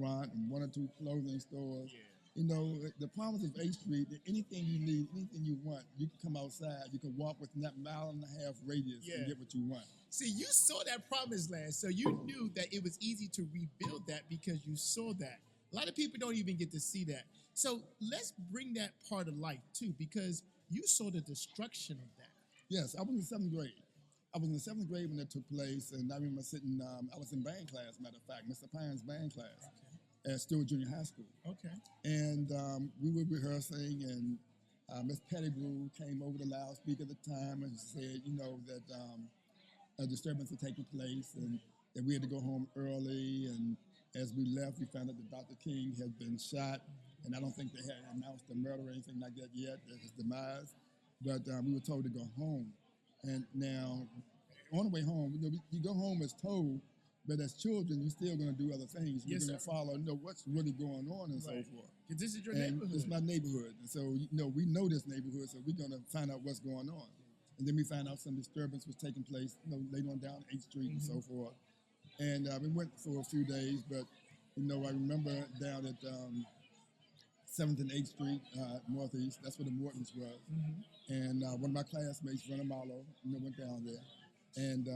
restaurant and one or two clothing stores. Yeah. You know, the promise of 8th Street, that anything you need, anything you want, you can come outside, you can walk within that mile and a half radius Yeah. and get what you want. See, you saw that promised land, so you knew that it was easy to rebuild that because you saw that. A lot of people don't even get to see that. So let's bring that part of life too, because you saw the destruction of that. Yes, I was in 7th grade. I was in the 7th grade when that took place, and I remember sitting, I was in band class, matter of fact, Mr. Pine's band class at Stewart Junior High School. Okay. And we were rehearsing, and Miss Pettigrew came over the loudspeaker at the time and said, you know, that a disturbance had taken place and that we had to go home early. And as we left, we found out that Dr. King had been shot, and I don't think they had announced the murder or anything like that yet, his demise. But we were told to go home. And now, on the way home, you know, you go home as told, but as children, you're still going to do other things. You're Yes, going to sir. follow, you know, what's really going on and Right. so forth. Because this is your And neighborhood. it's my neighborhood. And so, you know, we know this neighborhood, so we're going to find out what's going on. And then we found out some disturbance was taking place, you know, later on down 8th Street and so forth. And we went for a few days, but, you know, I remember down at 7th and 8th Street, Northeast, that's where the Mortons was. And one of my classmates, Renner Marlowe, you know, went down there. And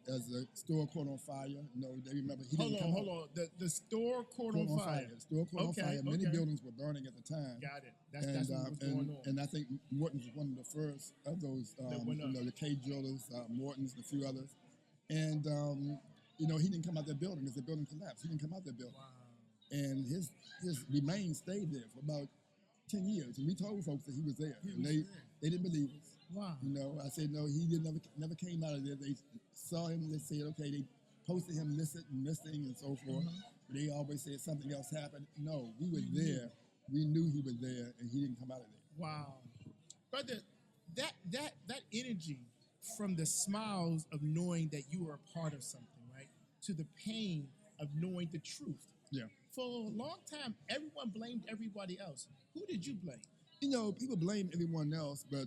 as the store caught on fire, you know, they remember he didn't come Hold on. The store caught on fire. The store caught on Okay, fire. Many okay. buildings were burning at the time. Got it. That's what was going on. And I think Morton's was one of the first of those, went you up. know, the K Jewelers, Morton's, and a few others. And, you know, he didn't come out that building as the building collapsed. He didn't come out that building. Wow. And his remains stayed there for about 10 years. And we told folks that he was there. He and was they there. they didn't believe us. Wow. You know, I said, no, he never came out of there. They saw him, they said, okay, they posted him missing and so forth. But they always said something else happened. No, we were there. We knew he was there, and he didn't come out of there. Wow. Brother, that energy from the smiles of knowing that you were a part of something, right? To the pain of knowing the truth. Yeah. For a long time, everyone blamed everybody else. Who did you blame? You know, people blame everyone else, but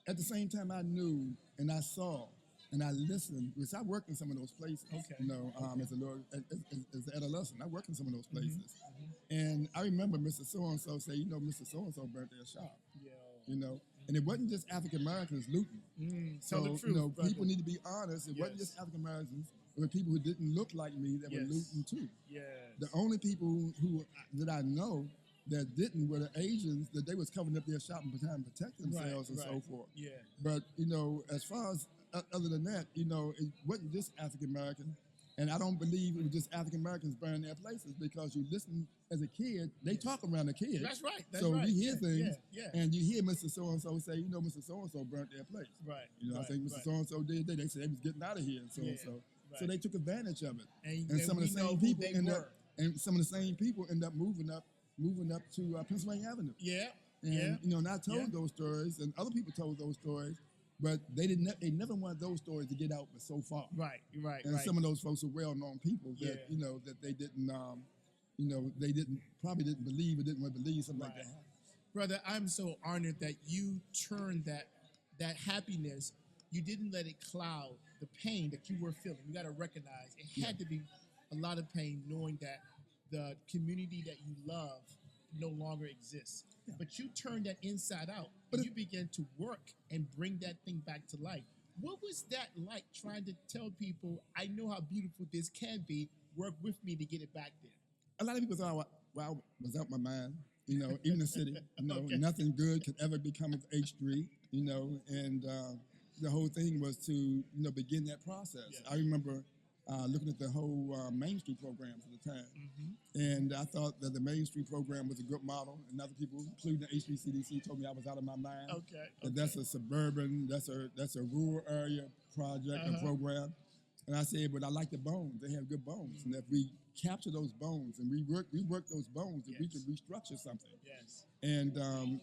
at the same time, I knew and I saw and I listened, because I worked in some of those places. Okay. You know, as an adolescent, I worked in some of those places. And I remember Mr. So-and-so say, you know, Mr. So-and-so burnt their shop. Yo. You know, and it wasn't just African Americans looting. Tell the truth, you know, brother. people need to be honest. It wasn't Yes. just African Americans. It were people who didn't look like me that were Yes. looting too. Yes. The only people who that I know that didn't were the Asians, that they was covering up their shop and trying to protect themselves and so forth. Yeah. But, you know, as far as other than that, you know, it wasn't just African American. And I don't believe it was just African Americans burning their places, because you listen as a kid, they talk around the kids. That's right. That's so right. we hear Yeah, things, yeah. and you hear Mr. So-and-so say, you know, Mr. So-and-so burnt their place. Right. You know, right, I think Mr. right. So-and-so did that. They said they was getting out of here and so-and-so. right. So they took advantage of it. And some of the we know same who people they end were. up, and some of the same people end up moving up to Pennsylvania Avenue. Yeah. And, yeah. you know, and I told Yeah. those stories, and other people told those stories, but they never wanted those stories to get out but so far. Right. Right. And right. some of those folks are well-known people that, Yeah. you know, that they didn't, you know, they probably didn't believe or didn't want to believe something like Right. that. Brother, I'm so honored that you turned that happiness. You didn't let it cloud the pain that you were feeling. You got to recognize it had to be a lot of pain knowing that the community that you love no longer exists. Yeah. But you turned that inside out. But And you began to work and bring that thing back to life. What was that like, trying to tell people, I know how beautiful this can be, work with me to get it back there? A lot of people thought, well, I was out my mind, you know, even the city, you know, Okay. nothing good could ever become of H Street, you know, and the whole thing was to, you know, begin that process. Yes. I remember looking at the whole Main Street programs at the time, and I thought that the Main Street program was a good model, and other people, including the HBCDC, told me I was out of my mind. Okay. That that's a suburban, that's a rural area project and program. And I said, but I like the bones. They have good bones. And if we capture those bones and we work those bones, then we can restructure something. Yes. And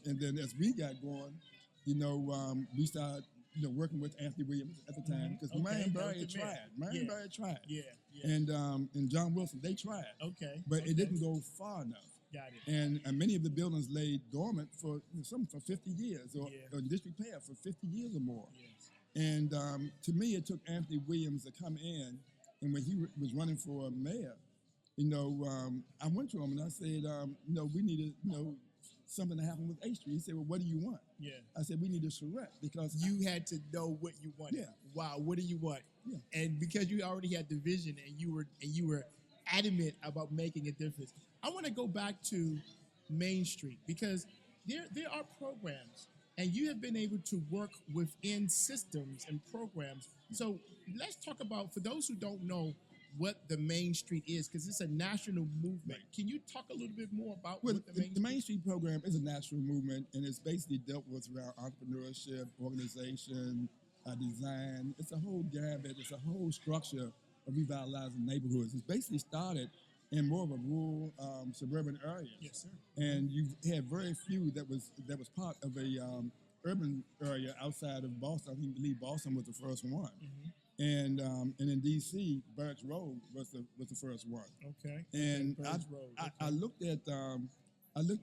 then as we got going, you know, we started, you know, working with Anthony Williams at the time, because Okay, Marion that was Barry the man. tried. Marion Barry tried. Yeah. Yeah. And John Wilson, they tried. Okay. But okay. it didn't go far enough. Got it. And many of the buildings lay dormant for some for 50 years, or Yeah. in disrepair for 50 years or more. Yes. And to me, it took Anthony Williams to come in, and when he was running for mayor, I went to him and I said, we needed, something to happen with A Street. He said, well, what do you want? Yeah. I said, we need a charrette because You had to know what you wanted. Yeah. Wow, what do you want? Yeah. And because you already had the vision and you were adamant about making a difference. I want to go back to Main Street because there are programs and you have been able to work within systems and programs. So let's talk about, for those who don't know what the Main Street is, because it's a national movement. Can you talk a little bit more about Well, what the Main Street program is a national movement, and it's basically dealt with around entrepreneurship, organization, design. It's a whole gambit. It's a whole structure of revitalizing neighborhoods. It's basically started in more of a rural, suburban area. Yes, sir. And you had very few that was part of a urban area outside of Boston. I believe Boston was the first one. And in D.C., Birch Road was the first one. Okay. And Birch Road. Okay. I looked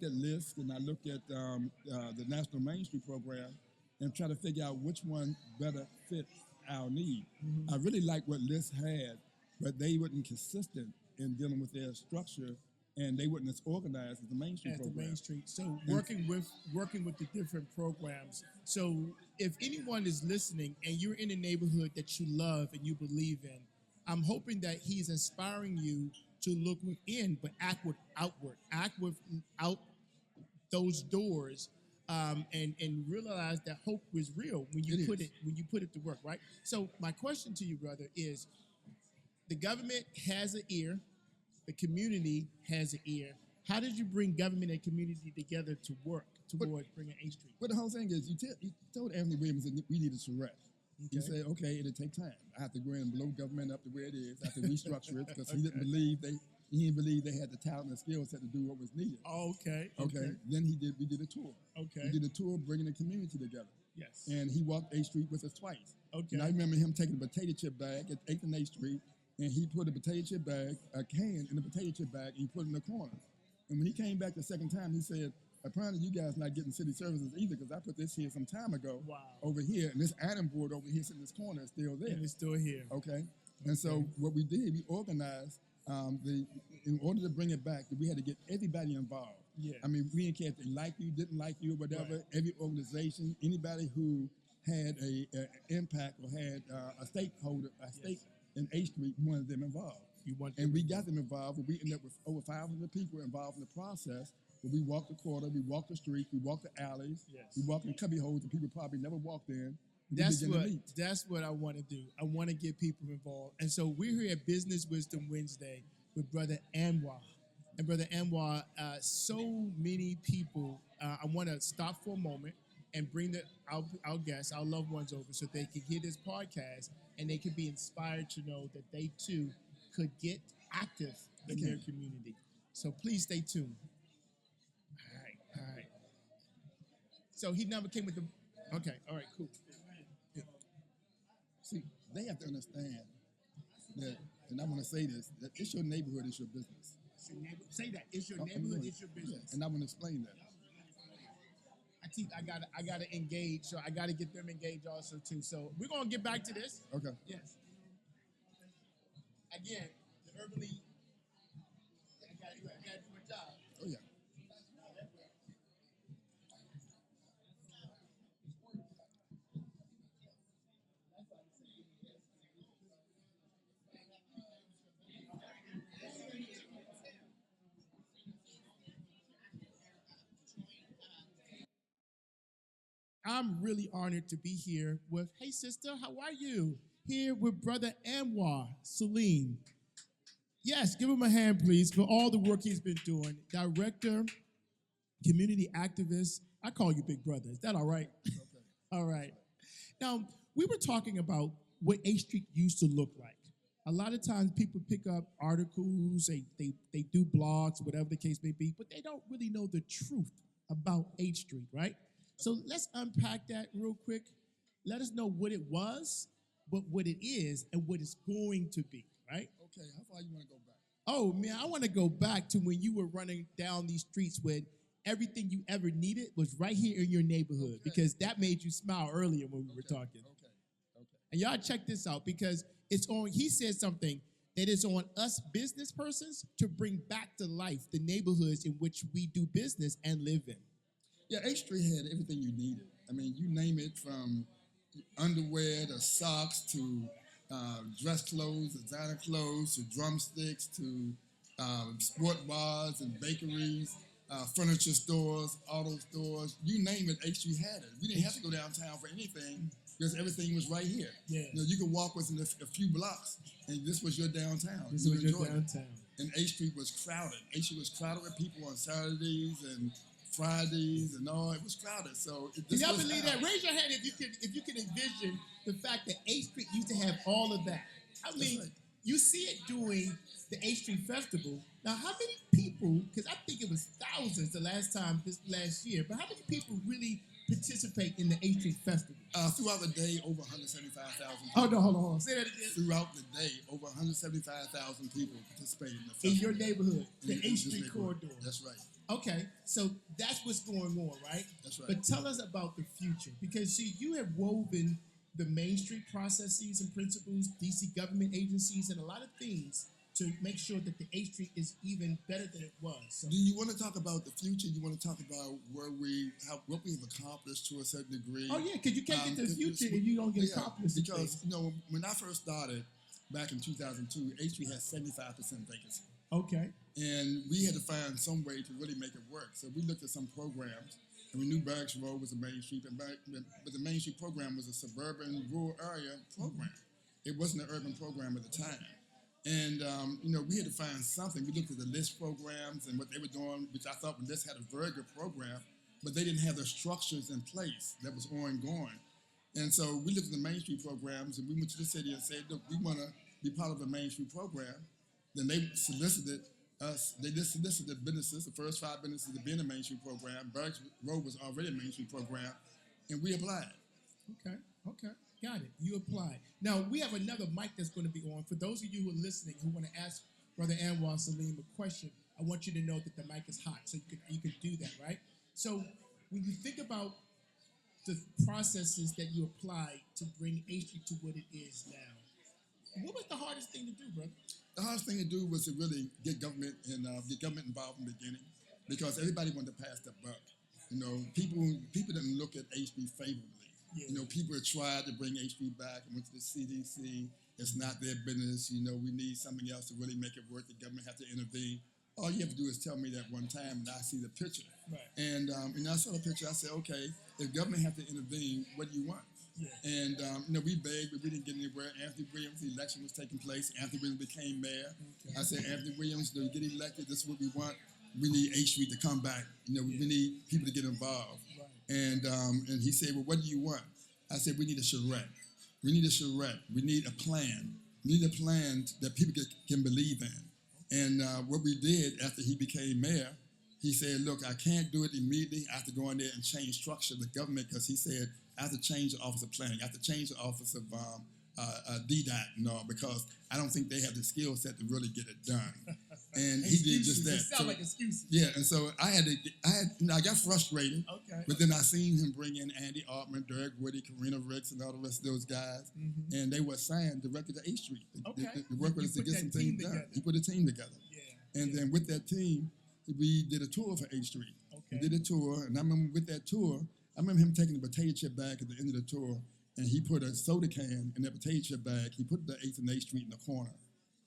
at lists and I looked at the National Main Street program and tried to figure out which one better fit our need. I really like what lists had, but they weren't consistent in dealing with their structure, and they weren't as organized as the Main Street program. The Main Street. So working with the different programs. So if anyone is listening and you're in a neighborhood that you love and you believe in, I'm hoping that he's inspiring you to look within, but act outward. Act without those doors, and realize that hope is real when you put it to work. Right. So my question to you, brother, is: the government has an ear, the community has an ear. How did you bring government and community together to work towards bringing A Street? But the whole thing is, you told Anthony Williams that we needed to rest. He said, okay, it'll take time. I have to go in and blow government up to where it is. I have to restructure it because he didn't believe they had the talent and skill set to do what was needed. Oh, okay. Then we did a tour. Okay. We did a tour bringing the community together. Yes. And he walked A Street with us twice. Okay. And I remember him taking a potato chip bag at 8th and A Street, and he put a potato chip bag, a can in the potato chip bag, and he put it in the corner. And when he came back the second time, he said, apparently you guys not getting city services either because I put this here some time ago over here, and this item board over here sitting in this corner is still there. And it's still here. Okay. And so what we did, we organized in order to bring it back, we had to get everybody involved. Yeah. I mean, we didn't care if they liked you, didn't like you, or whatever. Right. Every organization, anybody who had a impact or had a stakeholder, stake in A Street, we wanted them involved. And we got them involved, but we ended up with over 500 people involved in the process. Where we walked the quarter, we walked the streets, we walked the alleys, we walked in cubby holes that people probably never walked in. That's what I want to do. I want to get people involved. And so we're here at Business Wisdom Wednesday with Brother Anwar. And Brother Anwar, so many people, I want to stop for a moment and bring our guests, our loved ones over so they can hear this podcast and they can be inspired to know that they too could get active in their community. So please stay tuned. All right. So he never came with the, okay, all right, cool. Yeah. See, they have to understand that, and I want to say this, that it's your neighborhood, it's your business. Say that. It's your neighborhood, it's your business. Yeah. And I want to explain that. I gotta engage, so I gotta get them engaged also too. So we're gonna get back to this. Okay. Yes. Again, the urbanly, I gotta do my job. Oh yeah. I'm really honored to be here with, hey sister, how are you? Here with Brother Anwar Salim. Yes, give him a hand, please, for all the work he's been doing. Director, community activist. I call you Big Brother. Is that all right? Okay. All right. Now, we were talking about what A Street used to look like. A lot of times people pick up articles, they do blogs, whatever the case may be, but they don't really know the truth about A Street, right? So let's unpack that real quick. Let us know what it was, but what it is, and what it's going to be, right? Okay, how far you want to go back? Oh, man, I want to go back to when you were running down these streets when everything you ever needed was right here in your neighborhood, because that made you smile earlier when we were talking. Okay. And y'all check this out, because it's on, he said something that is on us business persons to bring back to life the neighborhoods in which we do business and live in. Yeah, H Street had everything you needed. I mean, you name it, from underwear to socks to dress clothes, designer clothes, to drumsticks, to sport bars and bakeries, furniture stores, auto stores. You name it, H Street had it. We didn't have to go downtown for anything because everything was right here. Yeah. You know, you could walk within a few blocks, and this was your downtown. This You was your enjoyed it. downtown. And H Street was crowded. H Street was crowded with people on Saturdays and Fridays and all. It was crowded. So Can y'all believe that? Raise your hand if you can envision the fact that H Street used to have all of that. I mean, right. you see it during the H Street Festival. Now, how many people, because I think it was thousands the last time, this last year, but how many people really participate in the H Street Festival? Throughout the day, over 175,000 people. Oh, no, hold on. Say that again. Throughout the day, over 175,000 people participated in the festival. In your neighborhood, the In H this Street neighborhood. corridor. That's right. Okay, so that's what's going on, right? That's right. But tell us about the future, because see, you have woven the Main Street processes and principles, DC government agencies, and a lot of things to make sure that the H Street is even better than it was. So, Do you want to talk about the future? You want to talk about what we've accomplished to a certain degree? oh yeah, because you can't get to the future if you don't get accomplished. Because when I first started back in 2002, H Street had 75% vacancy. Okay. And we had to find some way to really make it work. So we looked at some programs, and we knew Barracks Road was a Main Street, but the Main Street program was a suburban, rural area program. It wasn't an urban program at the time. And, we had to find something. We looked at the LIST programs and what they were doing, which I thought LIST had a very good program, but they didn't have the structures in place that was ongoing. And so we looked at the Main Street programs, and we went to the city and said, look, we want to be part of the Main Street program. Then they solicited us. They just solicited businesses, the first 5 businesses to be in the Main Street program. Barracks Road was already a Main Street program, and we applied. Okay. Got it. You applied. Now, we have another mic that's going to be on. For those of you who are listening who want to ask Brother Anwar Salim a question, I want you to know that the mic is hot, so you can do that, right? So when you think about the processes that you applied to bring H Street to what it is now, what was the hardest thing to do, brother? The hardest thing to do was to really get government involved in the beginning, because everybody wanted to pass the buck. People didn't look at H Street favorably. Yeah. People had tried to bring H Street back and went to the CDC. It's not their business. We need something else to really make it work. The government has to intervene. All you have to do is tell me that one time, and I see the picture. Right. And I saw the picture. I said, okay, if government has to intervene, what do you want? Yeah. And we begged, but we didn't get anywhere. Anthony Williams, the election was taking place. Anthony Williams became mayor. Okay. I said, Anthony Williams, to get elected, this is what we want. We need H Street to come back. We need people to get involved. Right. And he said, well, what do you want? I said, we need a charrette. We need a charrette. We need a plan. We need a plan that people can believe in. And what we did after he became mayor, he said, look, I can't do it immediately. I have to go in there and change structure of the government, because he said, I have to change the Office of Planning. I have to change the Office of DDOT, because I don't think they have the skill set to really get it done. And he did just that. It sound like excuses. Yeah, and so I got frustrated. Okay. But then I seen him bring in Andy Altman, Derek Woody, Karina Ricks, and all the rest of those guys, and they were assigned directly to H Street. The work with us to get some things done. He put a team together. Yeah. And then with that team, we did a tour for H Street. Okay. We did a tour, and I remember with that tour, I remember him taking the potato chip bag at the end of the tour, and he put a soda can in that potato chip bag. He put the 8th and 8th Street in the corner.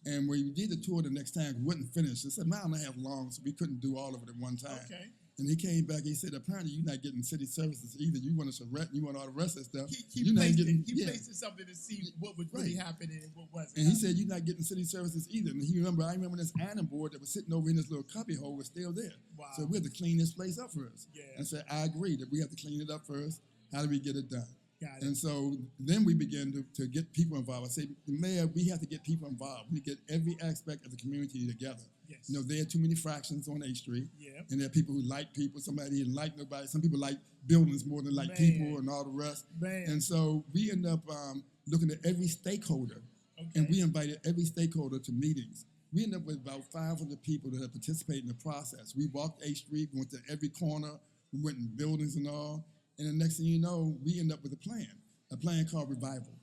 And when we did the tour the next time, we wouldn't finish. It's a mile and a half long, so we couldn't do all of it at one time. Okay. And he came back, he said, apparently you're not getting city services either. You want us to rent, you want all the rest of that stuff. He placed something to see what was really happening and what wasn't. And he said, you're not getting city services either. And I remember this iron board that was sitting over in this little cubby hole was still there. Wow. So we had to clean this place up first. Yeah. And said, I agree that we have to clean it up first. How do we get it done? Got it. And so then we began to get people involved. I say, the mayor, we have to get people involved. We get every aspect of the community together. Yes. There are too many fractions on H Street. Yeah. And there are people who like people. Somebody didn't like nobody. Some people like buildings more than like people and all the rest. Man. And so we end up looking at every stakeholder. Okay. And we invited every stakeholder to meetings. We ended up with about 500 people that had participated in the process. We walked H Street, we went to every corner, we went in buildings and all. And the next thing you know, we end up with a plan called Revival.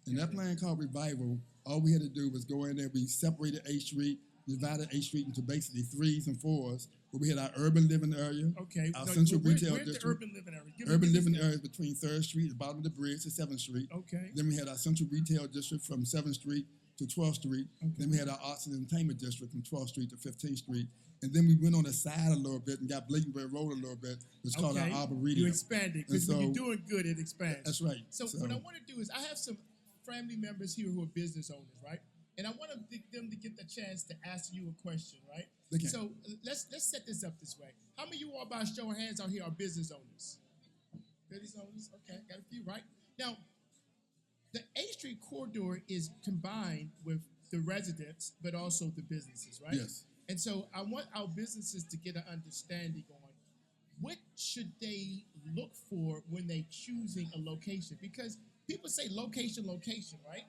And that plan called Revival All we had to do was go in there. We separated 8th Street, divided 8th Street into basically 3s and 4s. Where we had our urban living area, Okay. our No, central where's retail the district. urban living area? Urban living area is between 3rd Street, the bottom of the bridge, to 7th Street. Okay. Then we had our central retail district from 7th Street to 12th Street. Okay. Then we had our arts and entertainment district from 12th Street to 15th Street. And then we went on the side a little bit and got Bladensburg Road a little bit. It's called our Arboretum. You expanded because when you're doing good, it expands. That's right. So what I want to do is I have some family members here who are business owners, right? And I want them to get the chance to ask you a question, right? Okay. So let's set this up this way. How many of you all by a show of hands out here are business owners? Business owners? Okay, got a few, right? Now, the 8th Street corridor is combined with the residents, but also the businesses, right? Yes. And so I want our businesses to get an understanding on what should they look for when they choosing a location? Because people say location, right?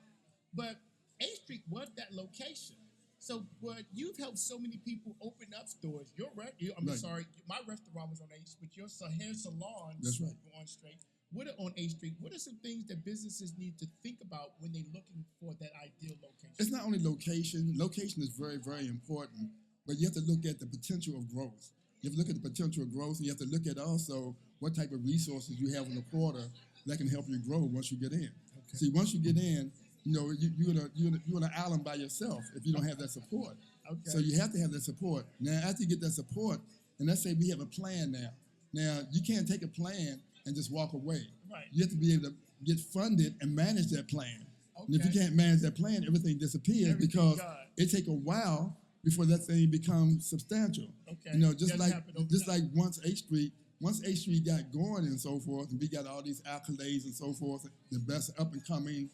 But 8th Street was that location. So, but you've helped so many people open up stores. Sorry, my restaurant was on 8th Street, but your hair salon That's right. on straight. What are on 8th Street? What are some things that businesses need to think about when they're looking for that ideal location? It's not only location. Location is very, very important, but you have to look at the potential of growth. You have to look at the potential of growth, and you have to look at also what type of resources you have in the quarter that can help you grow once you get in. Okay. See, once you get in, you're on an island by yourself if you don't have that support. Okay. So you have to have that support. Now, after you get that support, and let's say we have a plan now. Now, you can't take a plan and just walk away. Right. You have to be able to get funded and manage that plan. Okay. And if you can't manage that plan, everything disappears because it takes a while before that thing becomes substantial. Okay. Just like once 8th Street got going and so forth, and we got all these accolades and so forth, the best up and coming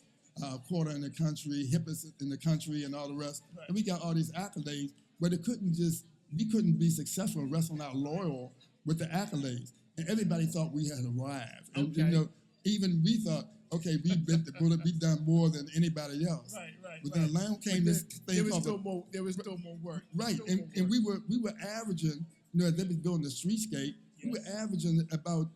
quarter in the country, hippest in the country, and all the rest. Right. And we got all these accolades, but we couldn't be successful and rest on our laurel with the accolades. And everybody thought we had arrived. Okay. And, even we thought, okay, we bit the bullet, we done more than anybody else. Right. But then along came this thing there was still more work. Right, and we were averaging, as they was building the streetscape, we were averaging about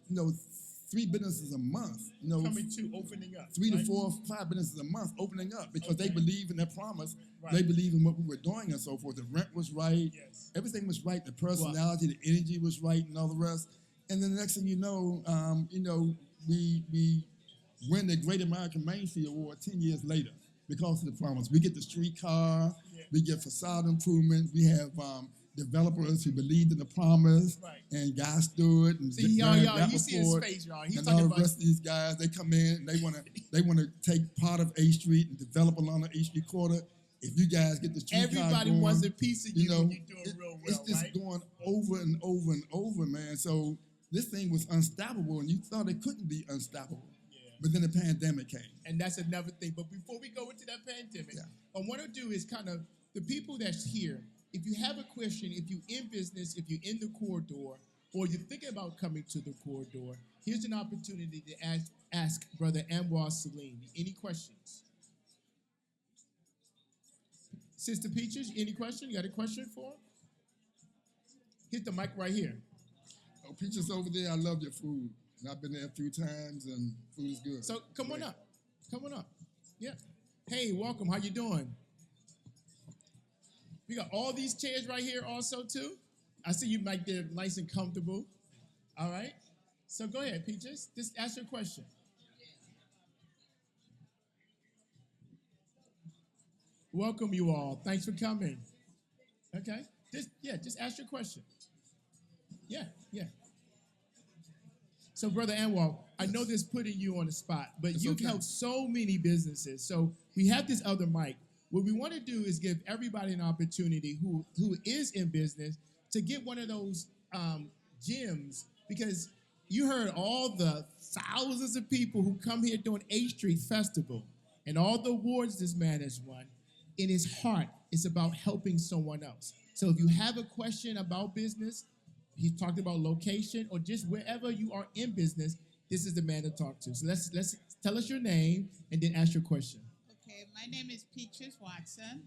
3 businesses a month. Coming to opening up. 3 to 4, 5 businesses a month opening up because they believe in their promise. Right. They believe in what we were doing and so forth. The rent was right. Yes. Everything was right. The personality, the energy was right, and all the rest. And then the next thing you know, we win the Great American Mainstreet Award 10 years later because of the promise. We get the streetcar. We get facade improvements. We have developers who believed in the promise, and guys stood and see, y'all, you see his face, y'all. He's and talking all the about rest of these guys, they come in and they want to take part of 8th Street and develop along the 8th Street quarter. If you guys get the streetcar everybody going, wants a piece of you and you're doing real well, it's just going over and over and over, man. So this thing was unstoppable, and you thought it couldn't be unstoppable. Yeah. But then the pandemic came. And that's another thing. But before we go into that pandemic, what I want to do is kind of the people that's here, if you have a question, if you're in business, if you're in the corridor, or you're thinking about coming to the corridor, here's an opportunity to ask Brother Anwar Salim. Any questions? Sister Peaches, any question? You got a question for him? Here's the mic right here. Oh, Peaches over there, I love your food. And I've been there a few times, and food is good. So come on up. Come on up. Yeah. Hey, welcome. How you doing? We got all these chairs right here also, too. I see you back there nice and comfortable. All right. So go ahead, Peaches. Just ask your question. Welcome, you all. Thanks for coming. Okay. Just ask your question. Yeah. So, Brother Anwar, I know this putting you on the spot, but you've helped so many businesses. So we have this other mic. What we want to do is give everybody an opportunity who is in business to get one of those gyms, because you heard all the thousands of people who come here during 8th Street Festival and all the awards this man has won. In his heart, it's about helping someone else. So if you have a question about business, he's talked about location, or just wherever you are in business, this is the man to talk to. So let's tell us your name and then ask your question. Okay, my name is Peaches Watson,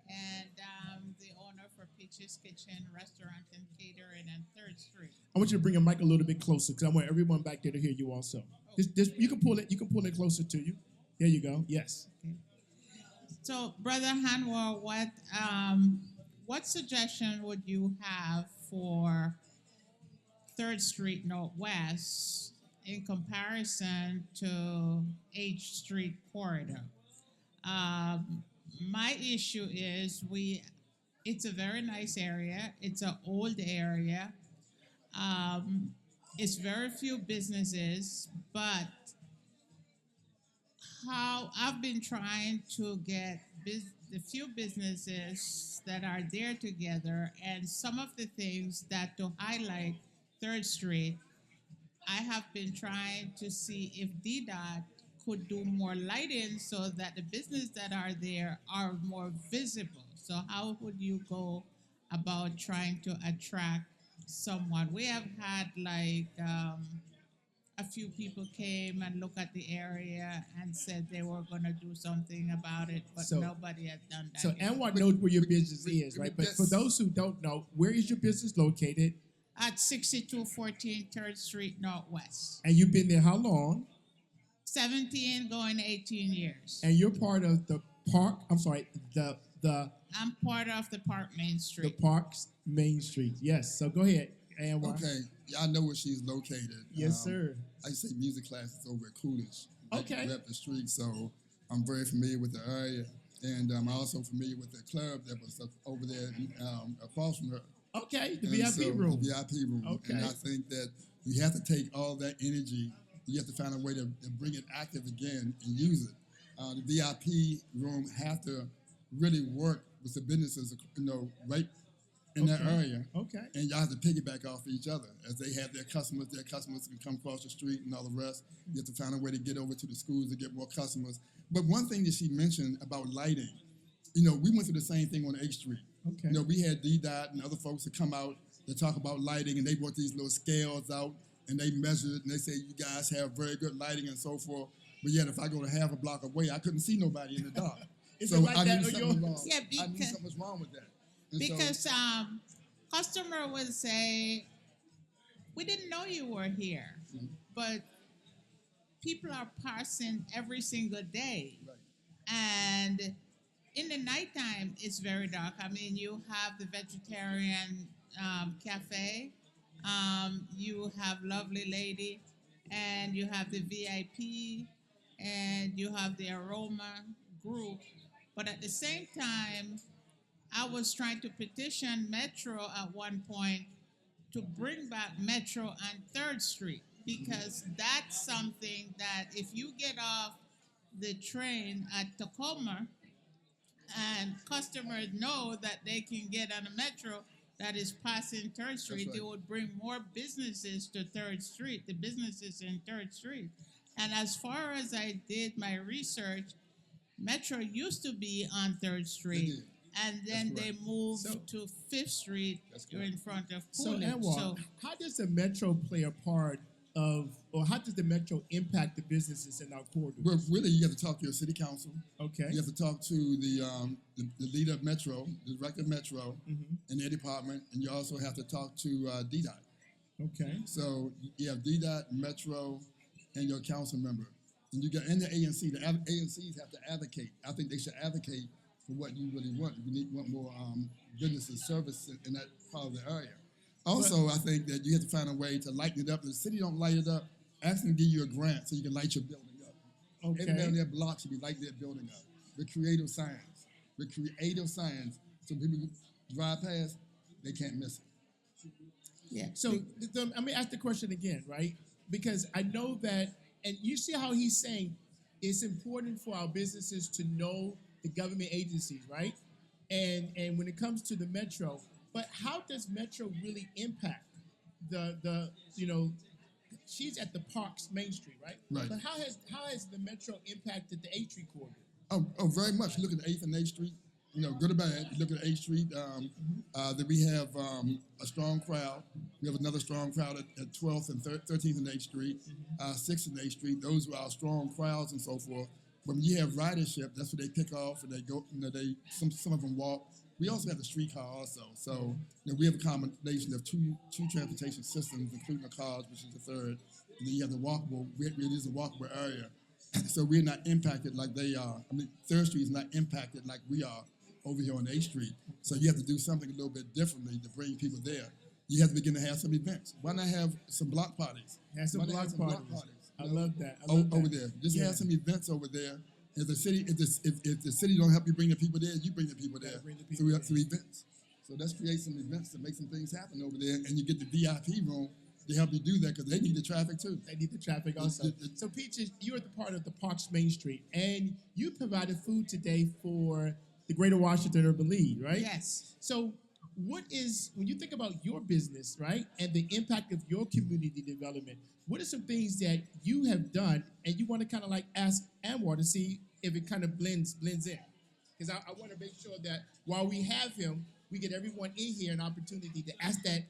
and I'm the owner for Peaches Kitchen, Restaurant, and Catering on 3rd Street. I want you to bring a mic a little bit closer because I want everyone back there to hear you also. You can pull it closer to you. There you go. Yes. Okay. So, Brother Hanwar, what suggestion would you have for Third Street Northwest in comparison to H Street corridor? Um, my issue is it's a very nice area. It's an old area. Um, it's very few businesses, but how I've been trying to get the few businesses that are there together, and some of the things that to highlight Third Street, I have been trying to see if DDOT could do more lighting so that the businesses that are there are more visible. So how would you go about trying to attract someone? We have had a few people came and looked at the area and said they were going to do something about it, but So- nobody has done that. So yet. Anwar knows where your business is, right? But for those who don't know, where is your business located? At 6214 3rd Street Northwest. And you've been there how long? 17 going 18 years. And you're part of the park. I'm sorry, the I'm part of the Park Main Street. park's Main Street. Yes. So go ahead, Anwar. Okay, yeah, I know where she's located. Yes, sir. I used to take music classes over at Coolidge. Okay. Right up the street, so I'm very familiar with the area. And I'm also familiar with the club that was up over there across from her. Okay, the And VIP so, room. The VIP room. Okay. And I think that you have to take all that energy, you have to find a way to bring it active again and use it. The VIP room have to really work with the businesses, right in that Okay. area. Okay. And y'all have to piggyback off each other. As they have their customers can come across the street and all the rest. You have to find a way to get over to the schools to get more customers. But one thing that she mentioned about lighting, we went through the same thing on H Street. Okay. We had DDOT and other folks that come out to talk about lighting, and they brought these little scales out, and they measured it, and they say, you guys have very good lighting and so forth. But yet, if I go to half a block away, I couldn't see nobody in the dark. Is So it like I that knew on something your- was wrong. Yeah, I knew because- something was wrong with that. And Because customer would say, we didn't know you were here, but people are passing every single day. Right. And in the nighttime, it's very dark. I mean, you have the vegetarian cafe, you have Lovely Lady, and you have the VIP, and you have the Aroma group. But at the same time, I was trying to petition Metro at one point to bring back Metro on 3rd Street because that's something that if you get off the train at Tacoma and customers know that they can get on a Metro that is passing 3rd Street, right. they would bring more businesses to 3rd Street, the businesses in 3rd Street. And as far as I did my research, Metro used to be on 3rd Street. did. And then That's they correct. moved So- to 5th Street That's correct. in front of So Coolidge. Anwar, how does the Metro play a part of, or how does the Metro impact the businesses in our corridors? Well, really, you have to talk to your city council. Okay. You have to talk to the leader of Metro, the director of Metro, and their department, and you also have to talk to DDOT. Okay. So you have DDOT, Metro, and your council member, and the ANC. The ANCs have to advocate. I think they should advocate for what you really want. You want more businesses, service in that part of the area. Also, I think that you have to find a way to lighten it up. If the city don't light it up, ask them to give you a grant so you can light your building up. Okay. Everybody on their block should be lighting their building up. With creative science. So people who drive past, they can't miss it. Yeah. So let me ask the question again, right? Because I know that, and you see how he's saying it's important for our businesses to know the government agencies, right? And when it comes to the Metro, but how does Metro really impact the she's at the Parks Main Street, right? Right. But how has the Metro impacted the 8th Street corridor? Oh, very much. Look at the 8th and 8th Street. Good or bad. You look at 8th Street. That we have a strong crowd. We have another strong crowd at 12th and 13th and 8th Street, 6th and 8th Street. Those are our strong crowds and so forth. When you have ridership, that's what they pick off and they go. Some of them walk. We also have the streetcar also. So we have a combination of two transportation systems, including the cars, which is the third. And then you have the walkable. It is a walkable area. So we're not impacted like they are. I mean, Third Street is not impacted like we are over here on 8th Street. So you have to do something a little bit differently to bring people there. You have to begin to have some events. Why not have some block parties? Have some Why not block have some parties. block parties? I you know, love that. I love over that. there. Just Yeah. have some events over there. If the city, if the city don't help you bring the people there, you bring the people there. bring the So people we have there. some events. So let's create some events to make some things happen over there, and you get the VIP room to help you do that because they need the traffic too. They need the traffic also. So, Peaches, you're the part of the Parks Main Street, and you provided food today for the Greater Washington Urban League, right? Yes. So, what is, when you think about your business, right, and the impact of your community development, what are some things that you have done and you want to kind of like ask Anwar to see if it kind of blends in? Because I want to make sure that while we have him, we get everyone in here an opportunity to ask that,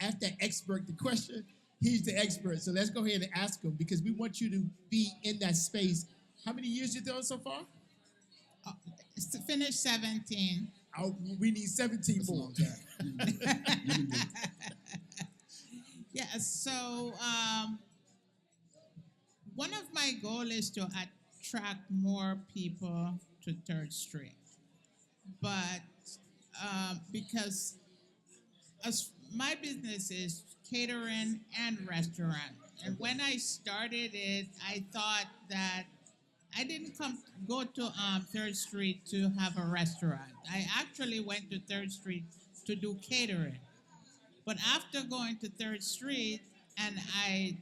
ask that expert the question. He's the expert. So let's go ahead and ask him because we want you to be in that space. How many years you done so far? It's to finish 17. We need 17 That's a more. long time. You can do it. Yeah, so one of my goals is to attract more people to 3rd Street. But because as my business is catering and restaurant, and when I started it, I thought that I didn't go to 3rd Street to have a restaurant. I actually went to 3rd Street to do catering. But after going to 3rd Street and I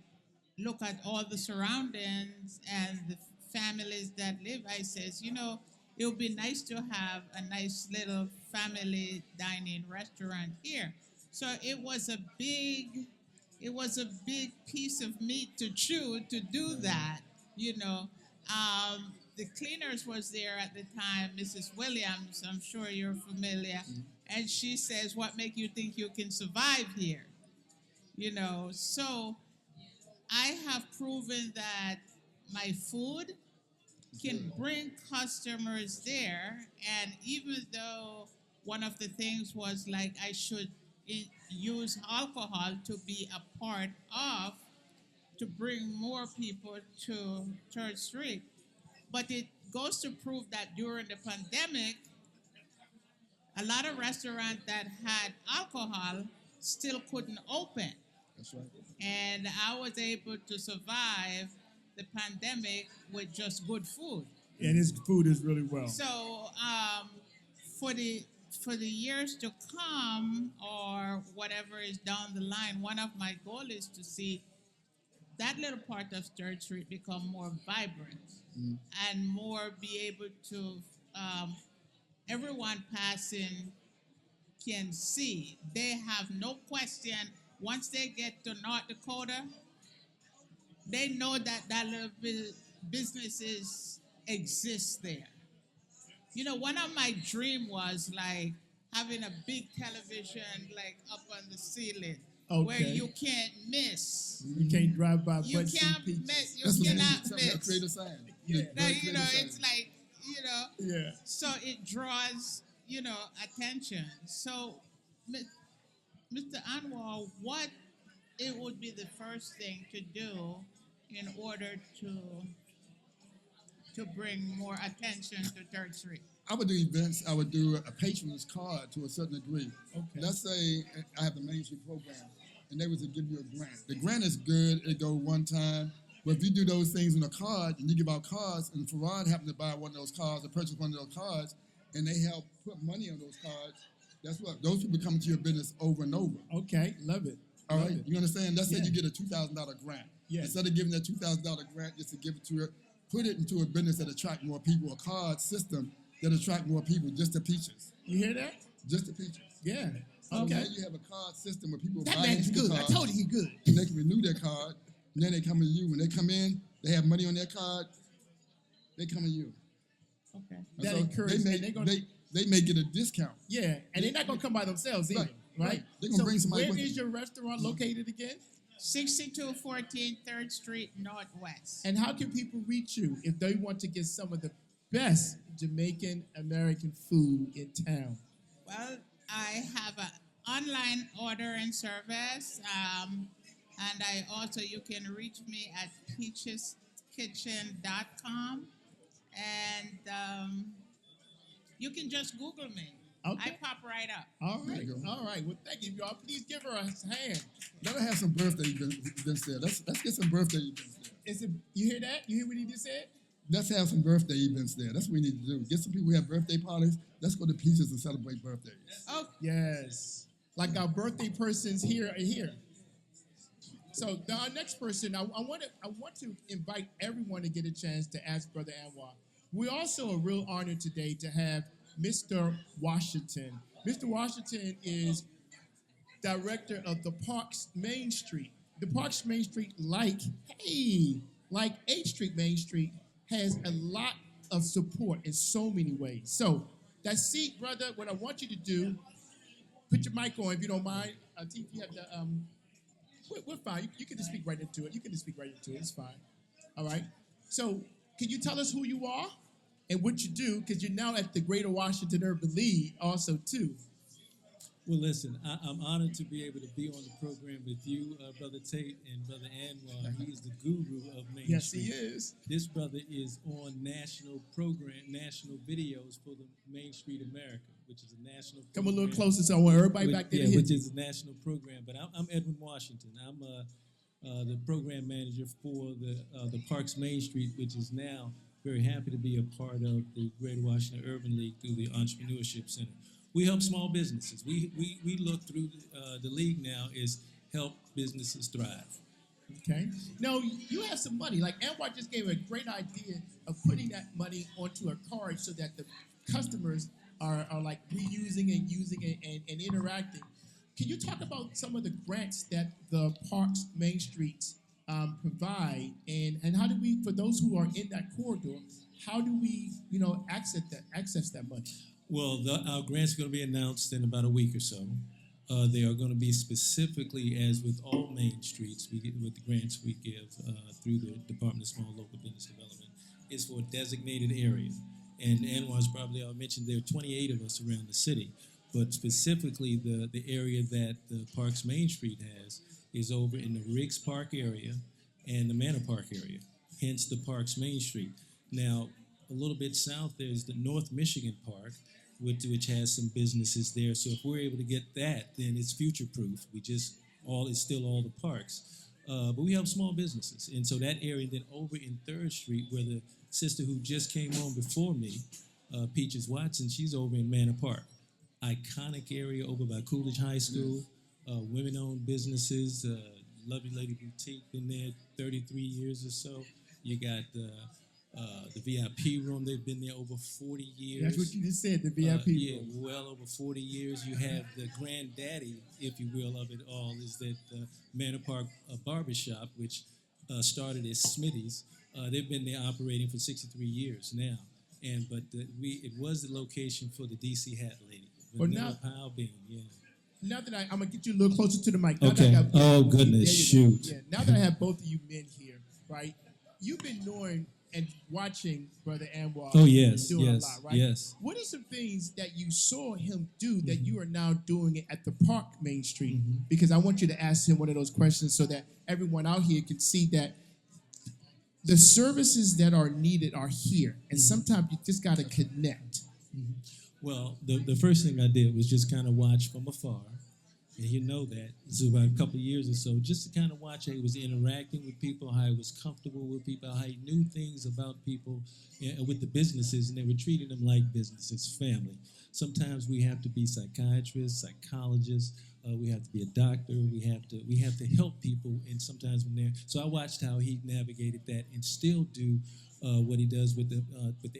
look at all the surroundings and the families that live, I says, it would be nice to have a nice little family dining restaurant here. So it was a big piece of meat to chew to do that. The cleaners was there at the time, Mrs. Williams, I'm sure you're familiar, and she says, "What make you think you can survive here?" So I have proven that my food can bring customers there, and even though one of the things was like I should use alcohol to be a part of to bring more people to 3rd Street. But it goes to prove that during the pandemic, a lot of restaurants that had alcohol still couldn't open. That's right. And I was able to survive the pandemic with just good food. And his food is really well. So for the years to come or whatever is down the line, one of my goals is to see that little part of 3rd Street become more vibrant and more be able to, everyone passing can see. They have no question. Once they get to North Dakota, they know that little businesses exist there. One of my dream was like having a big television like up on the ceiling where Okay. you can't miss. You can't drive by You but see can't Peaches. miss. You That's what cannot something to miss. create a sign. Yeah. Now, Create a sign. it's like, Yeah. so it draws, attention. So, Mr. Anwar, what it would be the first thing to do in order to bring more attention to 3rd Street? I would do events. I would do a patron's card to a certain degree. Okay. Let's say I have the Main Street program, and they was to give you a grant. The grant is good. It go one time. But if you do those things on a card, and you give out cards, and Furard happened to buy one of those cards or purchase one of those cards, and they help put money on those cards, that's what those people come to your business over and over. Okay. Love it. All Love right, it. you understand? Let's say Yeah. you get a $2,000 grant. Yeah. Instead of giving that $2,000 grant just to give it to it, put it into a business that attract more people, a card system that attract more people, just the peaches. You hear that? Just the peaches. Yeah. So Okay. now you have a card system where people That buy man is into the good. I card, told you he good. and they can renew their card, and then they come to you. When they come in, they have money on their card, they come to you. Okay. And That so encourages- they may, and they're gonna- they may get a discount. Yeah. And they're not gonna come by themselves either. Right, Right. right. They're gonna So bring somebody where with is them. your restaurant located again? 6214 3rd Street Northwest. And how can people reach you if they want to get some of the best Jamaican American food in town? Well, I have an online ordering service, and I also, you can reach me at kitchen.com, and you can just Google me. Okay. I pop right up. All There right. you go. All right. Well, thank you, y'all. Please give her a hand. Let her have some birthday events there. Let's get some birthday events there. You hear that? You hear what he just said? Let's have some birthday events there. That's what we need to do. Get some people who have birthday parties. Let's go to Peaches and celebrate birthdays. Oh, Yes. Like our birthday persons here are here. So our next person, I want to invite everyone to get a chance to ask Brother Anwar. We're also a real honor today to have Mr. Washington. Mr. Washington is director of the Parks Main Street. The Parks Main Street, like 8th Street Main Street, has a lot of support in so many ways. So that seat, brother, what I want you to do, put your mic on if you don't mind. T, you have the we're fine. You can just speak right into it. It's fine. All right. So can you tell us who you are and what you do? Because you're now at the Greater Washington Urban League also, too. Well, listen, I'm honored to be able to be on the program with you, Brother Tate, and Brother Anwar. He is the guru of Main Yes, Street. he is. This brother is on national videos for the Main Street America, which is a national Come a program. little closer so I want everybody back there to hear which you. is a national program. But I'm Edwin Washington. I'm the program manager for the Parks Main Street, which is now very happy to be a part of the Greater Washington Urban League through the Entrepreneurship Center. We help small businesses. We look through the league now is help businesses thrive. Okay. Now, you have some money. Like Anwar just gave a great idea of putting that money onto a card so that the customers are like reusing and using it and interacting. Can you talk about some of the grants that the Parks Main Street provide, and how do we, for those who are in that corridor, how do we, access that money? Well, our grants are going to be announced in about a week or so. They are going to be specifically, as with all main streets, with the grants we give through the Department of Small Local Business Development, is for a designated area. And Anwar's probably, I mentioned there are 28 of us around the city, but specifically the area that the Parks Main Street has is over in the Riggs Park area and the Manor Park area, hence the Parks Main Street. Now, a little bit south, there's the North Michigan Park, which has some businesses there. So if we're able to get that, then it's future-proof. It's still all the parks. But we help small businesses. And so that area, then over in 3rd Street, where the sister who just came on before me, Peaches Watson, she's over in Manor Park. Iconic area over by Coolidge High School, women-owned businesses, Lovely Lady Boutique, been there 33 years or so. You got the VIP room, they've been there over 40 years. That's what you just said, the VIP room. Well over 40 years. You have the granddaddy, if you will, of it all, is that Manor Park Barbershop, which started as Smitty's. They've been there operating for 63 years now. But it was the location for the DC Hat Lady. Well, now, Powell Bean, yeah. Now that I'm going to get you a little closer to the mic. Now Okay. that Oh, goodness, shoot. Yeah. Now that I have both of you men here, right? You've been knowing and watching Brother Anwar doing a lot, right? Yes. What are some things that you saw him do that you are now doing it at the Park Main Street? Because I want you to ask him one of those questions so that everyone out here can see that the services that are needed are here. And sometimes you just got to connect. Well, the first thing I did was just kind of watch from afar. And you know that. It's about a couple of years or so, just to kind of watch how he was interacting with people, how he was comfortable with people, how he knew things about people with the businesses, and they were treating them like businesses, family. Sometimes we have to be psychiatrists, psychologists. We have to be a doctor. We have to help people, and sometimes when they're. So I watched how he navigated that, and still do what he does with the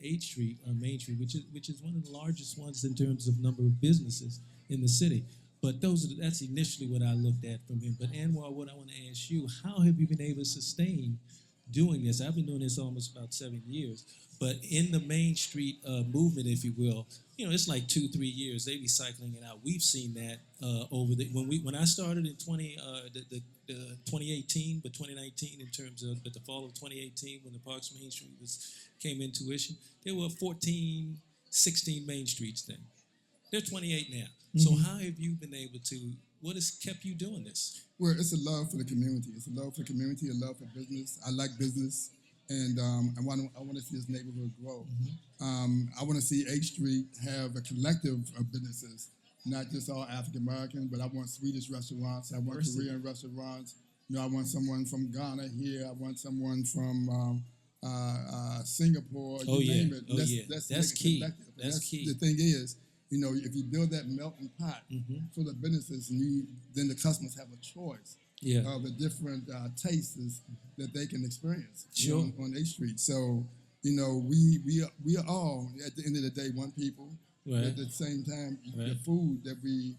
8th Street Main Street, which is one of the largest ones in terms of number of businesses in the city. But that's initially what I looked at from him. But Anwar, what I want to ask you, how have you been able to sustain doing this? I've been doing this almost about 7 years. But in the Main Street movement, if you will, it's like 2-3 years. They be cycling it out. We've seen that over when I started in 2018, but 2019 in terms of the fall of 2018 when the Parks Main Street came into fruition, there were 14, 16 Main Streets then. They're 28 now. So how have you been able to, what has kept you doing this? Well, it's a love for the community. It's a love for the community, a love for business. I like business. and I want to see this neighborhood grow. I want to see H Street have a collective of businesses, not just all African American, but I want Swedish restaurants. I want Korean restaurants. You know, I want someone from Ghana here. I want someone from Singapore. Oh, you yeah. name it. Oh, yeah. That's key. Collective. That's key. The thing is, you know, if you build that melting pot full of businesses, and then the customers have a choice of the different tastes that they can experience on H Street. So, you know, we are all, at the end of the day, one people. Right. At the same time, Right. the food that we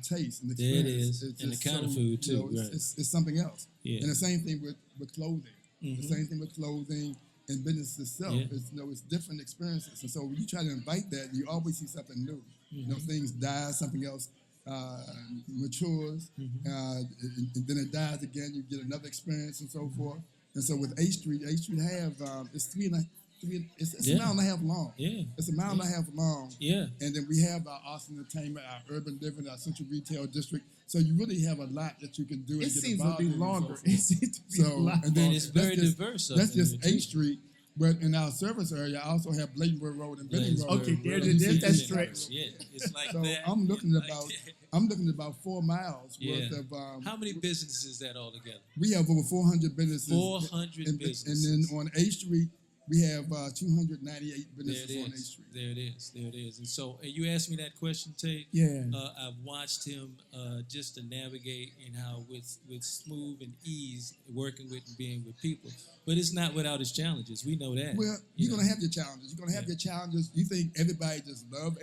taste and There it experience. is. It's And the just kind of so, food, too, you know, right. it's something else. Yeah. And the same thing with clothing. The same thing with clothing and business itself. Yeah. It's, you know, it's different experiences. And so when you try to invite that, you always see something new. You know, things die, something else matures, and then it dies again. You get another experience and so forth. And so with H Street have it's it's a mile and a half long. Yeah. It's a mile and a half long. Yeah. And then we have our Austin Entertainment, our urban living, our central retail district. So you really have a lot that you can do. It and get seems to involved be in and so longer. forth. It seems to be So, longer. and then And it's very that's just- diverse up That's in just there, too. H Street. But in our service area, I also have Bladenburg Road and Benning Road. Okay, there's You that's see stretch. Yeah, it's like So that. I'm looking Like about that. I'm looking at about 4 miles Yeah. worth of. How many businesses is that altogether? We have over 400 businesses. 400 and, businesses. And then on H Street, we have 298 There businesses it on H is. Street. There it is. There it is. And so you asked me that question, Tate. Yeah. I've watched him just to navigate and how with smooth and ease working with and being with people. But it's not without its challenges. We know that. Well, You you're know. gonna have your challenges. You're gonna have your challenges. You think everybody just love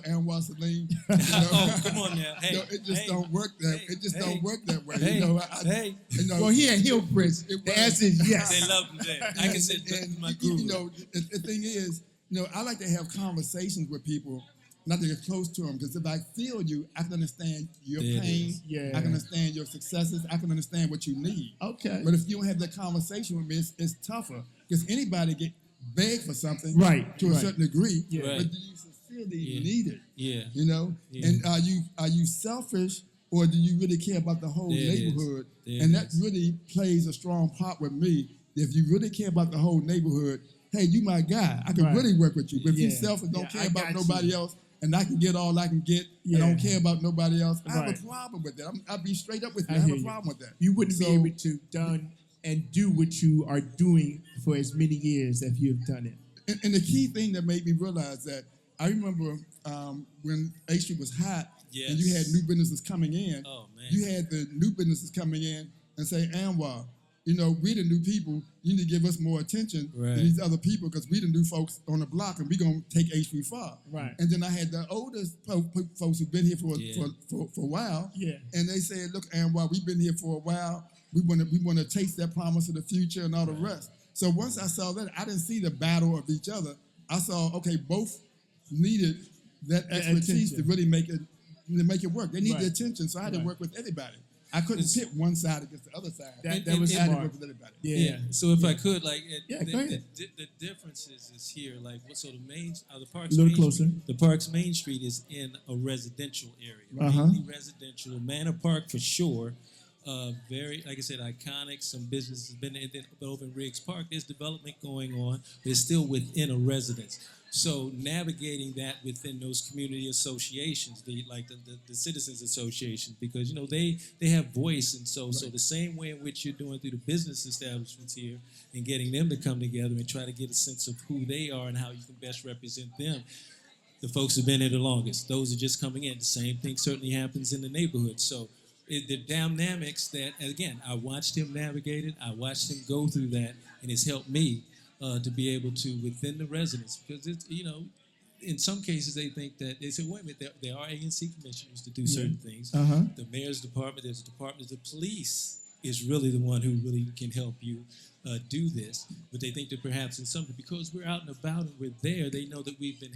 Anwar Salim? Oh, come on now. Hey, it just hey, don't work that. hey, it just hey, don't work that way. Hey, you know, hey. you know, Well, he at Hillbridge. It The was. answer is yes. They love him there. I can say and my you guru. know, the thing is, you know, I like to have conversations with people, not to get close to them, because if I feel you, I can understand your There it pain. is. Yeah. I can understand your successes. I can understand what you need. Okay. But if you don't have that conversation with me, it's tougher, because anybody get beg for something, Right, to a right. certain degree. Yeah. Right. But do you sincerely Yeah. need it? Yeah. You know, Yeah. and are you selfish, or do you really care about the whole There it is. neighborhood? There And it that is. really plays a strong part with me. If you really care about the whole neighborhood, hey, you my guy. I can Right. really work with you. But if you Yeah. selfish, don't Yeah, care I about got nobody you. else, and I can get all I can get, Yeah. and don't care about nobody else, I have Right. a problem with that. I'll be straight up with you. I I have hear a you. problem with that. You wouldn't So- be able to done and do what you are doing for as many years if you have done it. And the key thing that made me realize that, I remember when H Street was hot, and you had Yes. new businesses coming in. Oh, man. You had the new businesses coming in and say, Anwar, you know, we the new people, you need to give us more attention Right. than these other people, because we the new folks on the block, and we're going to take H Street far. Right. And then I had the oldest folks who've been here Yeah. for a while. Yeah. And they said, look, Anwar, we've been here for a while. We want to taste that promise of the future and all the rest. So once I saw that, I didn't see the battle of each other. I saw, okay, both needed that expertise attention. to really make it work. They need the Right. attention, so I had to Right. work with everybody. I couldn't pit one side against the other side. That was I had to smart. work with everybody. Yeah. So if I could, like, Yeah, the, go ahead. the difference is here. Like, so the main, the parks. A little Main closer. Street, the parks Main Street is in a residential area, Uh-huh. mainly residential. Manor Park for sure. Very, like I said, iconic. Some businesses have been in. But over in Riggs Park, there's development going on, but it's still within a residence. So navigating that within those community associations, the citizens associations, because you know they have voice, and so the same way in which you're doing through the business establishments here and getting them to come together and try to get a sense of who they are and how you can best represent them. The folks who've been here the longest, those are just coming in. The same thing certainly happens in the neighborhood. So the dynamics that, and again, I watched him navigate it. I watched him go through that, and it's helped me to be able to, within the residents, because it's, you know, in some cases they think that, they say, wait a minute, there are ANC commissioners to do certain things. Uh-huh. The mayor's department, there's a department, the police is really the one who really can help you do this. But they think that perhaps in some, because we're out and about and we're there, they know that we've been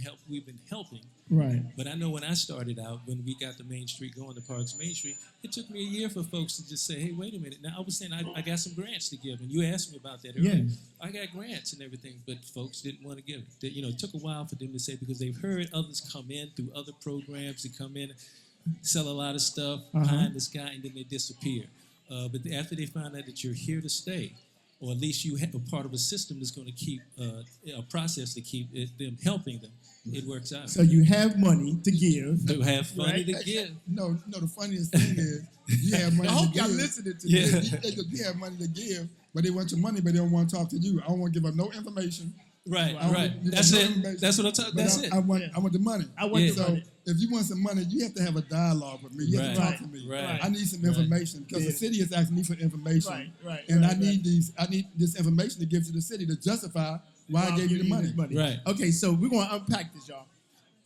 helping. Right. But I know when I started out, when we got the Main Street going, the Parks Main Street, it took me a year for folks to just say, hey, wait a minute. Now, I was saying I got some grants to give, and you asked me about that earlier. Yeah. I got grants and everything, but folks didn't want to give it. You know, it took a while for them to say, because they've heard others come in through other programs, they come in, sell a lot of stuff behind the sky, and then they disappear. But after they find out that you're here to stay, or at least you have a part of a system that's going to keep a process to keep them helping them. It works out. So you have money to give. To have money Right. to give. No, the funniest thing is you have money I to hope give. y'all listening to Yeah. this. You have money to give, but they want your money, but they don't want to talk to you. I don't want to give up no information. Right, I don't right. give up That's no it. information, That's what I'm talking. but That's I, it. I want the money. I want Yeah. the So money. if you want some money, you have to have a dialogue with me. You have to Right. talk to me. Right. I need some Right. information because the Yeah. city is asking me for information, Right, and right, I need this information to give to the city to justify why I gave you the money. Right. Okay, so we're going to unpack this, y'all.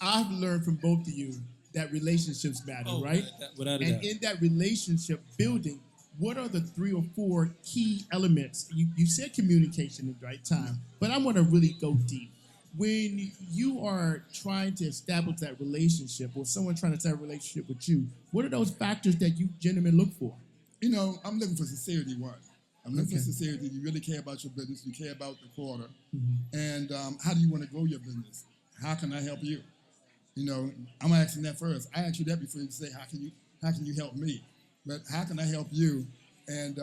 I've learned from both of you that relationships matter, Oh, right? without a And doubt. in that relationship building, what are the 3 or 4 key elements? You said communication at the right time, but I want to really go deep. When you are trying to establish that relationship, or someone trying to establish a relationship with you, what are those factors that you gentlemen look for? You know, I'm looking for sincerity. One, I'm looking Okay. for sincerity. You really care about your business. You care about the quarter, Mm-hmm. and how do you want to grow your business? How can I help you? You know, I'm asking that first. I asked you that before you say how can you help me? But how can I help you? And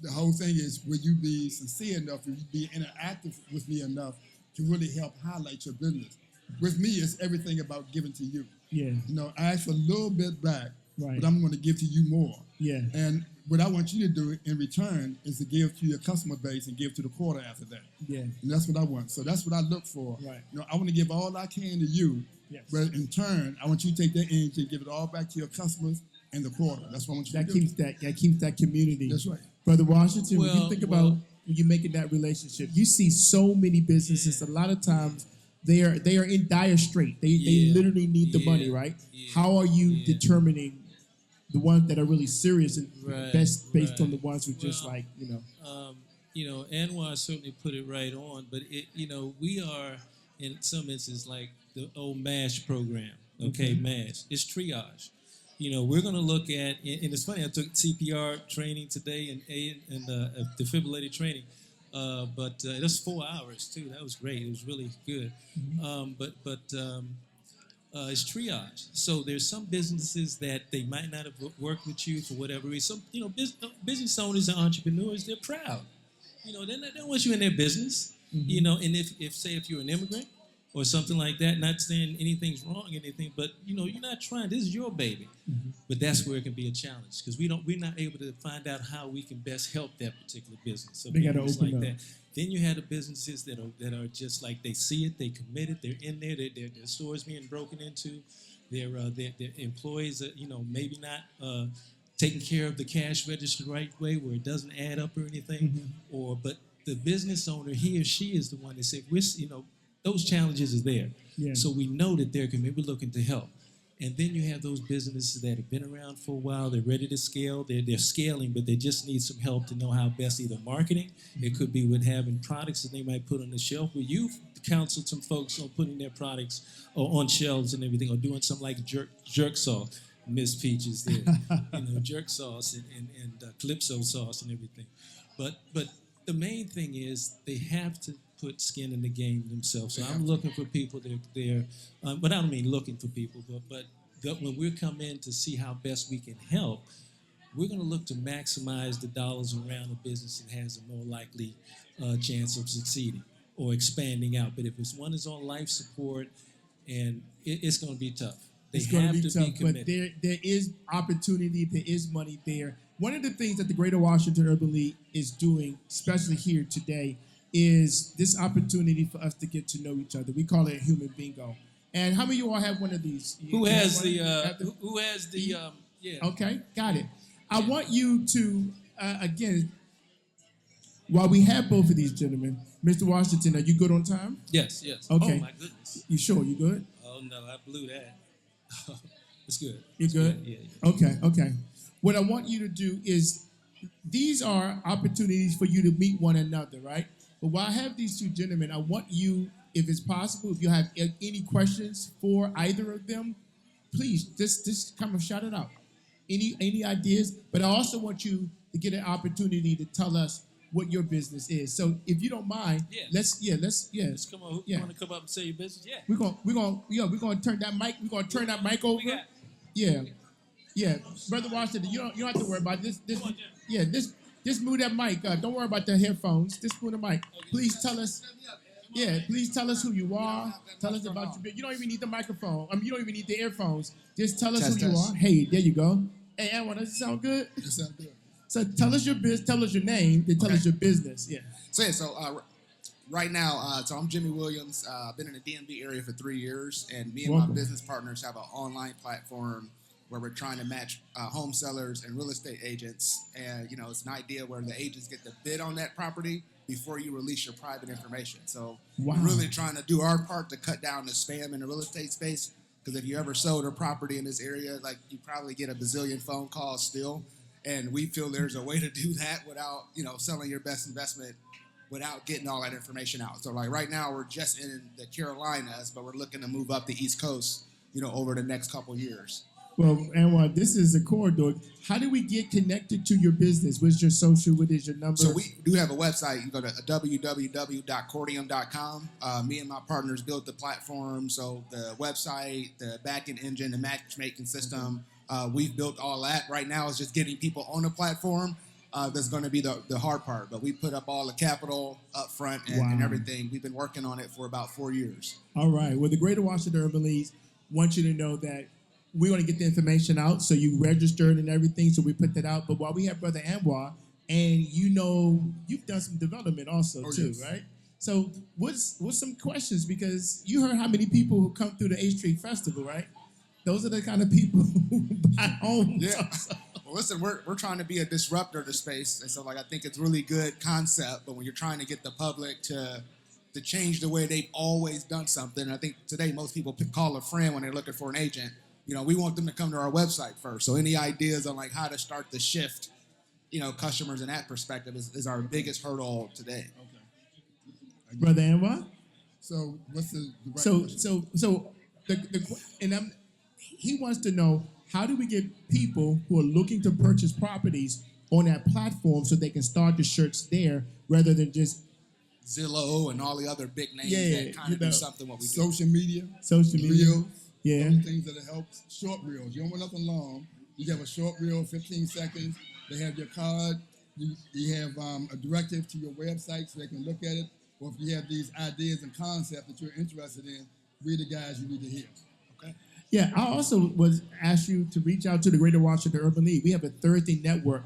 the whole thing is, will you be sincere enough? Will you be interactive with me enough to really help highlight your business? With me, it's everything about giving to you. Yeah, You know, I ask for a little bit back, Right. but I'm going to give to you more. yeah, And what I want you to do in return is to give to your customer base and give to the quarter after that. yeah. And that's what I want. So that's what I look for. Right. You know, I want to give all I can to you, Yes. but in turn, I want you to take that energy and give it all back to your customers and the quarter. That's what I want you That to do. keeps that community. That's right. Brother Washington, when you Well, think well- about when you're making that relationship, you see so many businesses. A lot of times, they are in dire strait. They Yeah. literally need the Yeah. money, right? Yeah. How are you Yeah. determining the ones that are really serious and Right, best based right. on the ones who just Well, like Anwar certainly put it right on, but we are in some instances like the old MASH program. Okay, MASH. It's triage. We're going to look at, and it's funny. I took CPR training today and defibrillator training, but it was 4 hours too. That was great. It was really good. It's triage. So there's some businesses that they might not have worked with you for whatever reason. Some, business owners and entrepreneurs, they're proud. They don't want you in their business. And if you're an immigrant or something like that, not saying anything's wrong, but you're not trying. This is your baby. But that's where it can be a challenge because we're not able to find out how we can best help that particular business. So They gotta it's open like up. that. Then you have the businesses that are just like they see it, they committed, they're in there, their stores being broken into, their employees, maybe not taking care of the cash register the right way where it doesn't add up or anything, but the business owner, he or she is the one that said, those challenges are there. Yeah. So we know that they're committed, we're looking to help. And then you have those businesses that have been around for a while. They're ready to scale. They're scaling, but they just need some help to know how best either marketing. It could be with having products that they might put on the shelf. Where you've counseled some folks on putting their products on shelves and everything, or doing something like jerk sauce. Miss Peaches there, jerk sauce and calypso sauce and everything. But the main thing is they have to put skin in the game themselves. So I'm looking for people but I don't mean looking for people, but when we come in to see how best we can help, we're going to look to maximize the dollars around a business that has a more likely chance of succeeding or expanding out. But if one is on life support, and it's going to be tough. They it's going have to be tough, but committed. there is opportunity. There is money there. One of the things that the Greater Washington Urban League is doing, especially here today, is this opportunity for us to get to know each other. We call it human bingo. And how many of you all have one of these? Who You has have the? one? Who has the? Yeah. Okay, got it. I want you to, again, while we have both of these gentlemen, Mr. Washington, are you good on time? Yes. Okay. Oh my goodness. You sure? You good? Oh no, I blew that. It's good. You It's good? Yeah. Okay. What I want you to do is, these are opportunities for you to meet one another, right? But while I have these two gentlemen, I want you, if it's possible, if you have any questions for either of them, please just come and shout it out. Any ideas? But I also want you to get an opportunity to tell us what your business is. So if you don't mind, Yeah. let's Let's come on. Who Yeah. want to come up and say your business? Yeah. we're gonna turn that mic. We're gonna turn that mic over. got? Yeah, Brother Washington, you don't have to worry about this. Come on, Jim. Yeah, this Just move that mic. Don't worry about the headphones. Just move the mic. Please tell us. Yeah, please tell us who you are. Tell us about your. You don't even need the microphone. You don't even need the earphones. Just tell us Test, who you test. are. Hey, there you go. Hey, Anwar, does it sound good? It sounds good. So tell us your business. Tell us your name. Then tell us your business. Yeah. So right now, so I'm Jimmy Williams. I've been in the DMV area for 3 years, and me and Welcome. my business partners have an online platform where we're trying to match home sellers and real estate agents. And, it's an idea where the agents get to bid on that property before you release your private information. So Wow. we're really trying to do our part to cut down the spam in the real estate space. Because if you ever sold a property in this area, you probably get a bazillion phone calls still. And we feel there's a way to do that without, selling your best investment without getting all that information out. So right now we're just in the Carolinas, but we're looking to move up the East Coast, over the next couple years. Well, Anwar, this is a corridor. How do we get connected to your business? What's your social? What is your number? So we do have a website. You go to www.cordium.com. Me and my partners built the platform. So the website, the backend engine, the matchmaking system, we've built all that. Right now it's just getting people on the platform. That's going to be the hard part. But we put up all the capital up front and everything. We've been working on it for about 4 years. All right. Well, the Greater Washington Urban League wants you to know that we're going to get the information out, so you registered and everything, so we put that out. But while we have Brother Anwar, and you've done some development also too, yes. right? So what's some questions, because you heard how many people who come through the 8th Street Festival, right? Those are the kind of people who buy homes. Yeah. Well, listen, we're trying to be a disruptor to space, and so I think it's really good concept. But when you're trying to get the public to change the way they've always done something, and I think today most people call a friend when they're looking for an agent. We want them to come to our website first. So any ideas on how to start the shift, customers in that perspective is our biggest hurdle today. Okay. Brother Anwar? So what's the right So question? he wants to know, how do we get people who are looking to purchase properties on that platform so they can start the search there rather than just Zillow and all the other big names Yeah, that kind of do something what we do. Social media, social media? reels, Yeah. all the things that help. Short reels. You don't want nothing long. You have a short reel, 15 seconds. They have your card. You have a directive to your website so they can look at it. Or if you have these ideas and concepts that you're interested in, read the guys you need to hear. Okay. Yeah, I also was asked you to reach out to the Greater Washington Urban League. We have a Thursday network.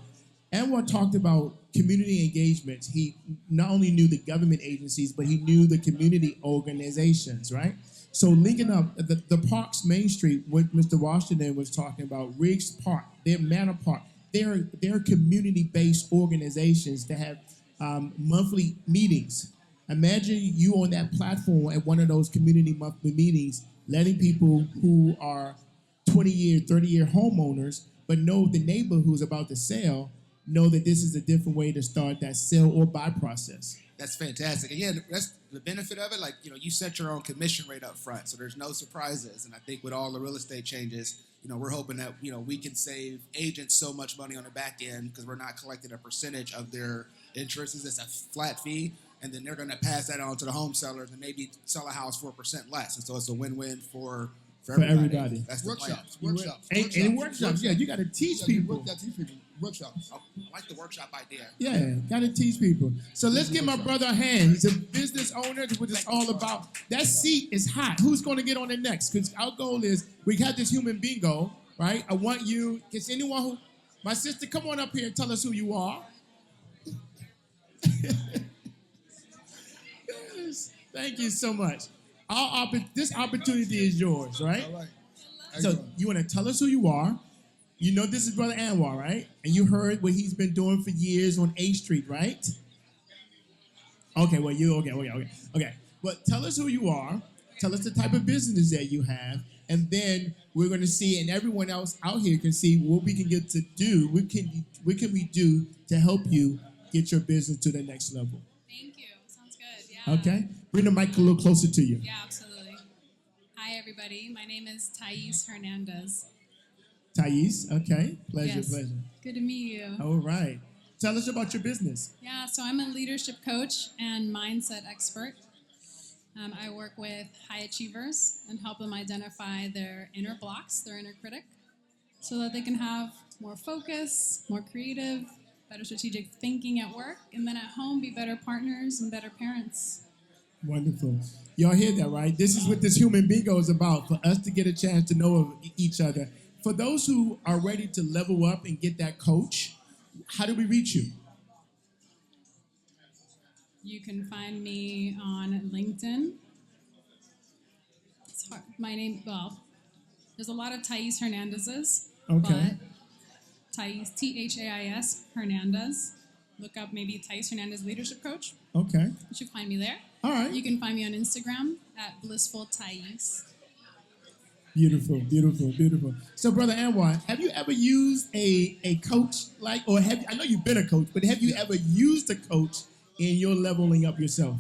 Anwar talked about community engagements. He not only knew the government agencies, but he knew the community organizations, right? So linking up the parks, Main Street, what Mr. Washington was talking about, Riggs Park, their Manor Park, they're community-based organizations that have monthly meetings. Imagine you on that platform at one of those community monthly meetings, letting people who are 20-year, 30-year homeowners, but know the neighbor who's about to sell, know that this is a different way to start that sell or buy process. That's fantastic. Again, that's the benefit of it. You set your own commission rate up front, so there's no surprises. And I think with all the real estate changes, we're hoping that, we can save agents so much money on the back end because we're not collecting a percentage of their interest. It's a flat fee, and then they're going to pass that on to the home sellers and maybe sell a house for 1% less. And so it's a win-win for everybody. That's the plan. Workshops. And workshops, yeah, you got to teach people. You got to teach people. Workshops. I like the workshop idea. Yeah, got to teach people. So let's give my brother a hand. He's a business owner, what it's all about. That seat is hot. Who's going to get on it next? Because our goal is, we have this human bingo, right? I want you, is anyone who, my sister, come on up here and tell us who you are. Yes, thank you so much. This opportunity is yours, right? All right. So you want to tell us who you are. You know this is Brother Anwar, right? And you heard what he's been doing for years on 8th Street, right? Okay, well, okay. Well, tell us who you are. Tell us the type of business that you have. And then we're going to see, and everyone else out here can see what we can get to do. What can we do to help you get your business to the next level? Thank you. Sounds good. Yeah. Okay? Bring the mic a little closer to you. Yeah, absolutely. Hi, everybody. My name is Thais Hernandez. Thais, okay. Pleasure. Good to meet you. All right. Tell us about your business. Yeah, so I'm a leadership coach and mindset expert. I work with high achievers and help them identify their inner blocks, their inner critic, so that they can have more focus, more creative, better strategic thinking at work, and then at home, be better partners and better parents. Wonderful. Y'all hear that, right? This is what this human bingo is about, for us to get a chance to know of each other. For those who are ready to level up and get that coach, how do we reach you? You can find me on LinkedIn. It's hard. My name, well, there's a lot of Thais Hernandez's. Okay. But Thais, Thais Hernandez. Look up maybe Thais Hernandez Leadership Coach. Okay. You should find me there. All right. You can find me on Instagram at Blissful Thais. Beautiful, beautiful, beautiful. So, Brother Anwar, have you ever used a coach or I know you've been a coach, but have you ever used a coach in your leveling up yourself?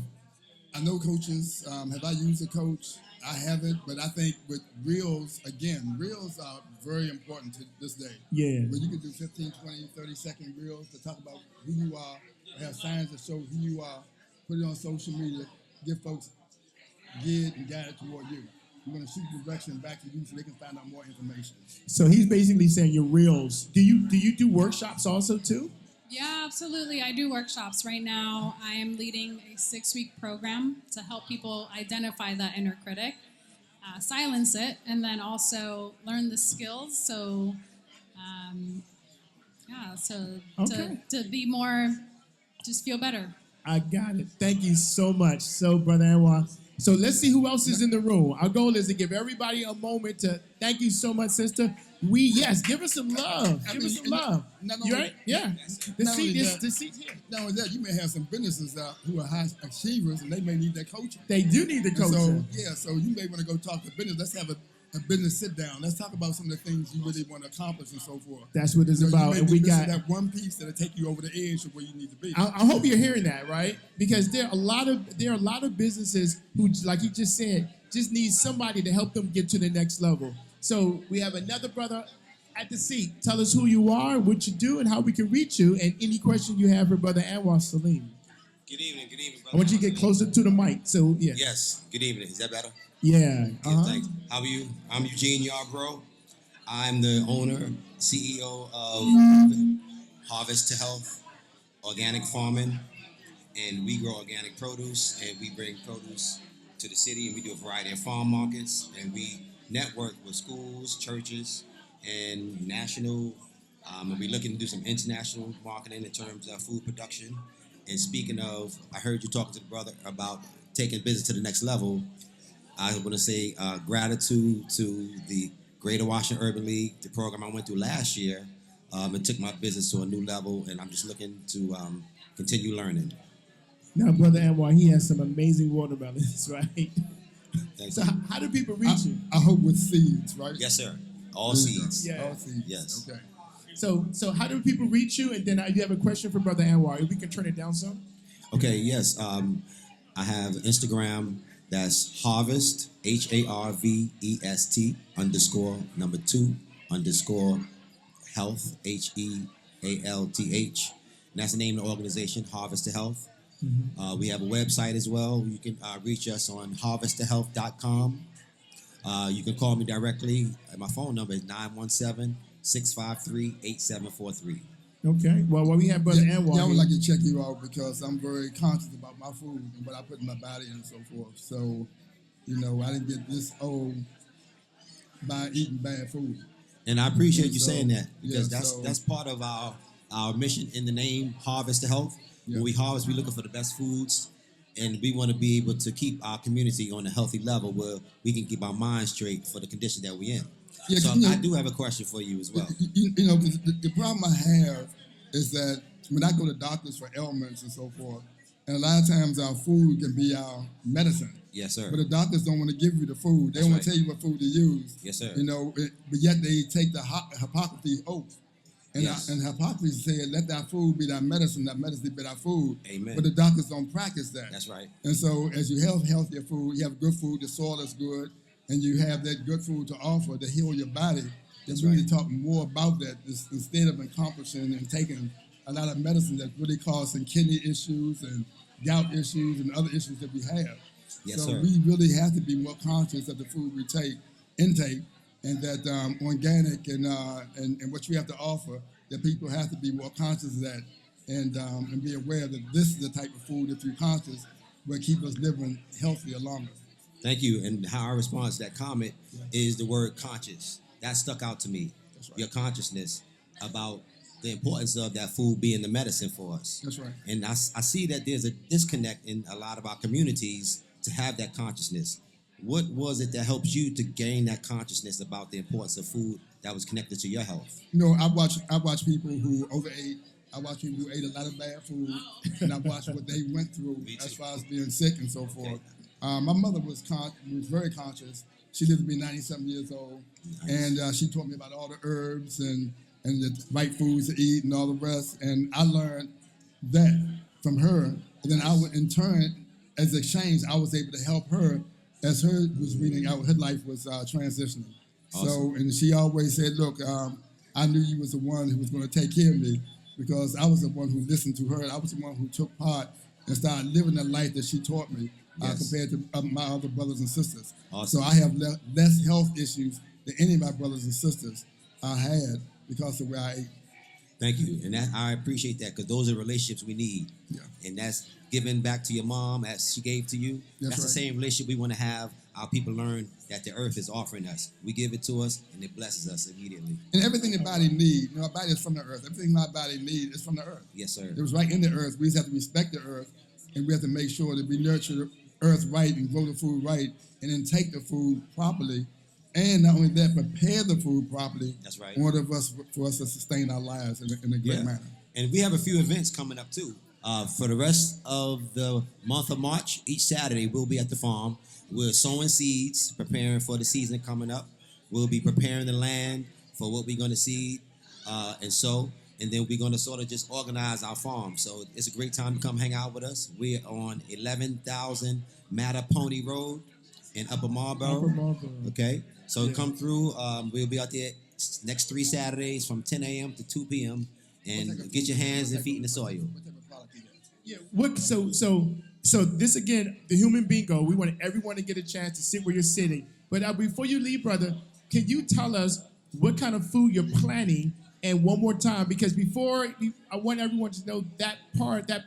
I know coaches. Have I used a coach? I haven't, but I think with reels, again, reels are very important to this day. Yeah. Where you can do 15, 20, 30-second reels to talk about who you are, have signs that show who you are, put it on social media, give folks geared and guided toward you. You're going to shoot the direction back to you so they can find out more information. So he's basically saying your reels. Do you do workshops also too? Yeah, absolutely. I do workshops. Right now, I am leading a 6-week program to help people identify that inner critic, silence it, and then also learn the skills. So, Okay. to be more, just feel better. I got it. Thank you so much. So, Brother Anwar. So let's see who else is in the room. Our goal is to give everybody a moment to thank you so much, sister. Give us some love. Give us some love. You right? Yeah. The seat here. Not only that, you may have some businesses who are high achievers and they may need that coaching. They do need the coaching. So you may want to go talk to business. Let's have a business sit down. Let's talk about some of the things you really want to accomplish and so forth. That's what it's about. And we got that one piece that'll take you over the edge of where you need to be. I hope you're hearing that, right? Because there are a lot of businesses who, like you just said, just need somebody to help them get to the next level. So we have another brother at the seat. Tell us who you are, what you do, and how we can reach you, and any question you have for Brother Anwar Salim. Good evening, brother. I want you to get closer to the mic. So yeah. Yes, good evening. Is that better? Yeah. Yeah, thanks. How are you? I'm Eugene Yarbrough. I'm the owner, CEO of Harvest to Health, organic farming, and we grow organic produce, and we bring produce to the city, and we do a variety of farm markets, and we network with schools, churches, and national, and we're looking to do some international marketing in terms of food production. And speaking of, I heard you talking to the brother about taking business to the next level. I want to say gratitude to the Greater Washington Urban League, the program I went through last year. It took my business to a new level, and I'm just looking to continue learning. Now, Brother Anwar, he has some amazing watermelons, right? Thank So you. how do people reach you? I hope with seeds, right? Yes, sir. All seeds. Yeah. All seeds. Yes. Okay. So how do people reach you? And then you have a question for Brother Anwar. If we can turn it down some. Okay, yes. I have Instagram. That's Harvest, HARVEST _2_ health, HEALTH. And that's the name of the organization, Harvest to Health. Mm-hmm. We have a website as well. You can reach us on harvesttohealth.com. You can call me directly. My phone number is 917-653-8743. Okay. Well, we have Brother Anwar. I would here. like to check you out because I'm very conscious about my food and what I put in my body and so forth. So, I didn't get this old by eating bad food. And I appreciate you So, saying that because yeah, that's part of our mission in the name, Harvest to Health. Yeah. When we harvest, we're looking for the best foods, and we want to be able to keep our community on a healthy level where we can keep our minds straight for the condition that we're in. Yeah, So 'cause, I do have a question for you as well. The problem I have is that when I go to doctors for ailments and so forth, and a lot of times our food can be our medicine. Yes, sir. But the doctors don't want to give you the food. They That's don't want right. to tell you what food to use. Yes, sir. But yet they take the Hippocrates oath. And, Yes. and Hippocrates said, let thy food be thy medicine, thy medicine be thy food. Amen. But the doctors don't practice that. That's right. And so as you have healthier food, you have good food, the soil is good, and you have that good food to offer to heal your body, then we need to talk more about that instead of accomplishing and taking a lot of medicine that's really causing kidney issues and gout issues and other issues that we have. Yes, So sir. we really have to be more conscious of the food we intake, and that organic and what you have to offer that people have to be more conscious of that and be aware that this is the type of food, if you're conscious, will keep us living healthier longer. Thank you. And how I respond to that comment is the word conscious. That stuck out to me. That's right. Your consciousness about the importance of that food being the medicine for us. That's right. And I see that there's a disconnect in a lot of our communities to have that consciousness. What was it that helps you to gain that consciousness about the importance of food that was connected to your health? You know, I watch people who overate. I watch people who ate a lot of bad food, and I watched what they went through as far as being sick and so forth. My mother was very conscious. She lived to be 97 years old, and she taught me about all the herbs and the right foods to eat and all the rest. And I learned that from her. And then I would, in turn, as exchange, I was able to help her as her was reading out. Her life was transitioning. Awesome. So, and she always said, "Look, I knew you was the one who was going to take care of me." Because I was the one who listened to her. I was the one who took part and started living the life that she taught me compared to my other brothers and sisters. Awesome. So I have less health issues than any of my brothers and sisters I had because of where I ate. Thank you. And that, I appreciate that because those are relationships we need. Yeah. And that's giving back to your mom as she gave to you. That's the right. same relationship we want to have. Our people learn that the earth is offering us. We give it to us and it blesses us immediately. And everything the body needs, our body is from the earth. Everything my body needs is from the earth. Yes, sir. It was right in the earth. We just have to respect the earth, and we have to make sure that we nurture the earth right and grow the food right and then take the food properly. And not only that, prepare the food properly. That's right. In order for us to sustain our lives in a great manner. And we have a few events coming up too. For the rest of the month of March, each Saturday we'll be at the farm. We're sowing seeds, preparing for the season coming up. We'll be preparing the land for what we're going to seed and sow. And then we're going to sort of just organize our farm. So it's a great time to come hang out with us. We're on 11,000 Mattapony Road in Upper Marlboro. Okay. So come through. We'll be out there next 3 Saturdays from 10 a.m. to 2 p.m. and get your hands and feet in the soil. Yeah. So this again, the human bingo. We want everyone to get a chance to sit where you're sitting. But before you leave, brother, can you tell us what kind of food you're planning? And one more time, because I want everyone to know that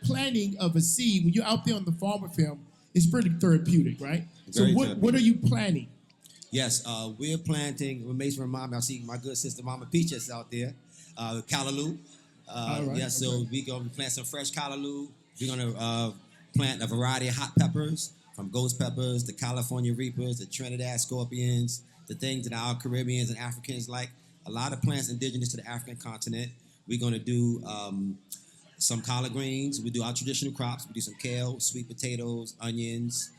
planning of a seed, when you're out there on the farmer film, is pretty therapeutic, right? Very so therapeutic. What are you planting? Yes, we're planting. What makes me remind me, I see my good sister Mama Peaches out there, callaloo. Right, yeah, so we're gonna plant some fresh callaloo. We're gonna plant a variety of hot peppers, from ghost peppers, the California reapers, the Trinidad scorpions, the things that our Caribbeans and Africans like. A lot of plants indigenous to the African continent. We're gonna do some collard greens. We do our traditional crops. We do some kale, sweet potatoes, onions.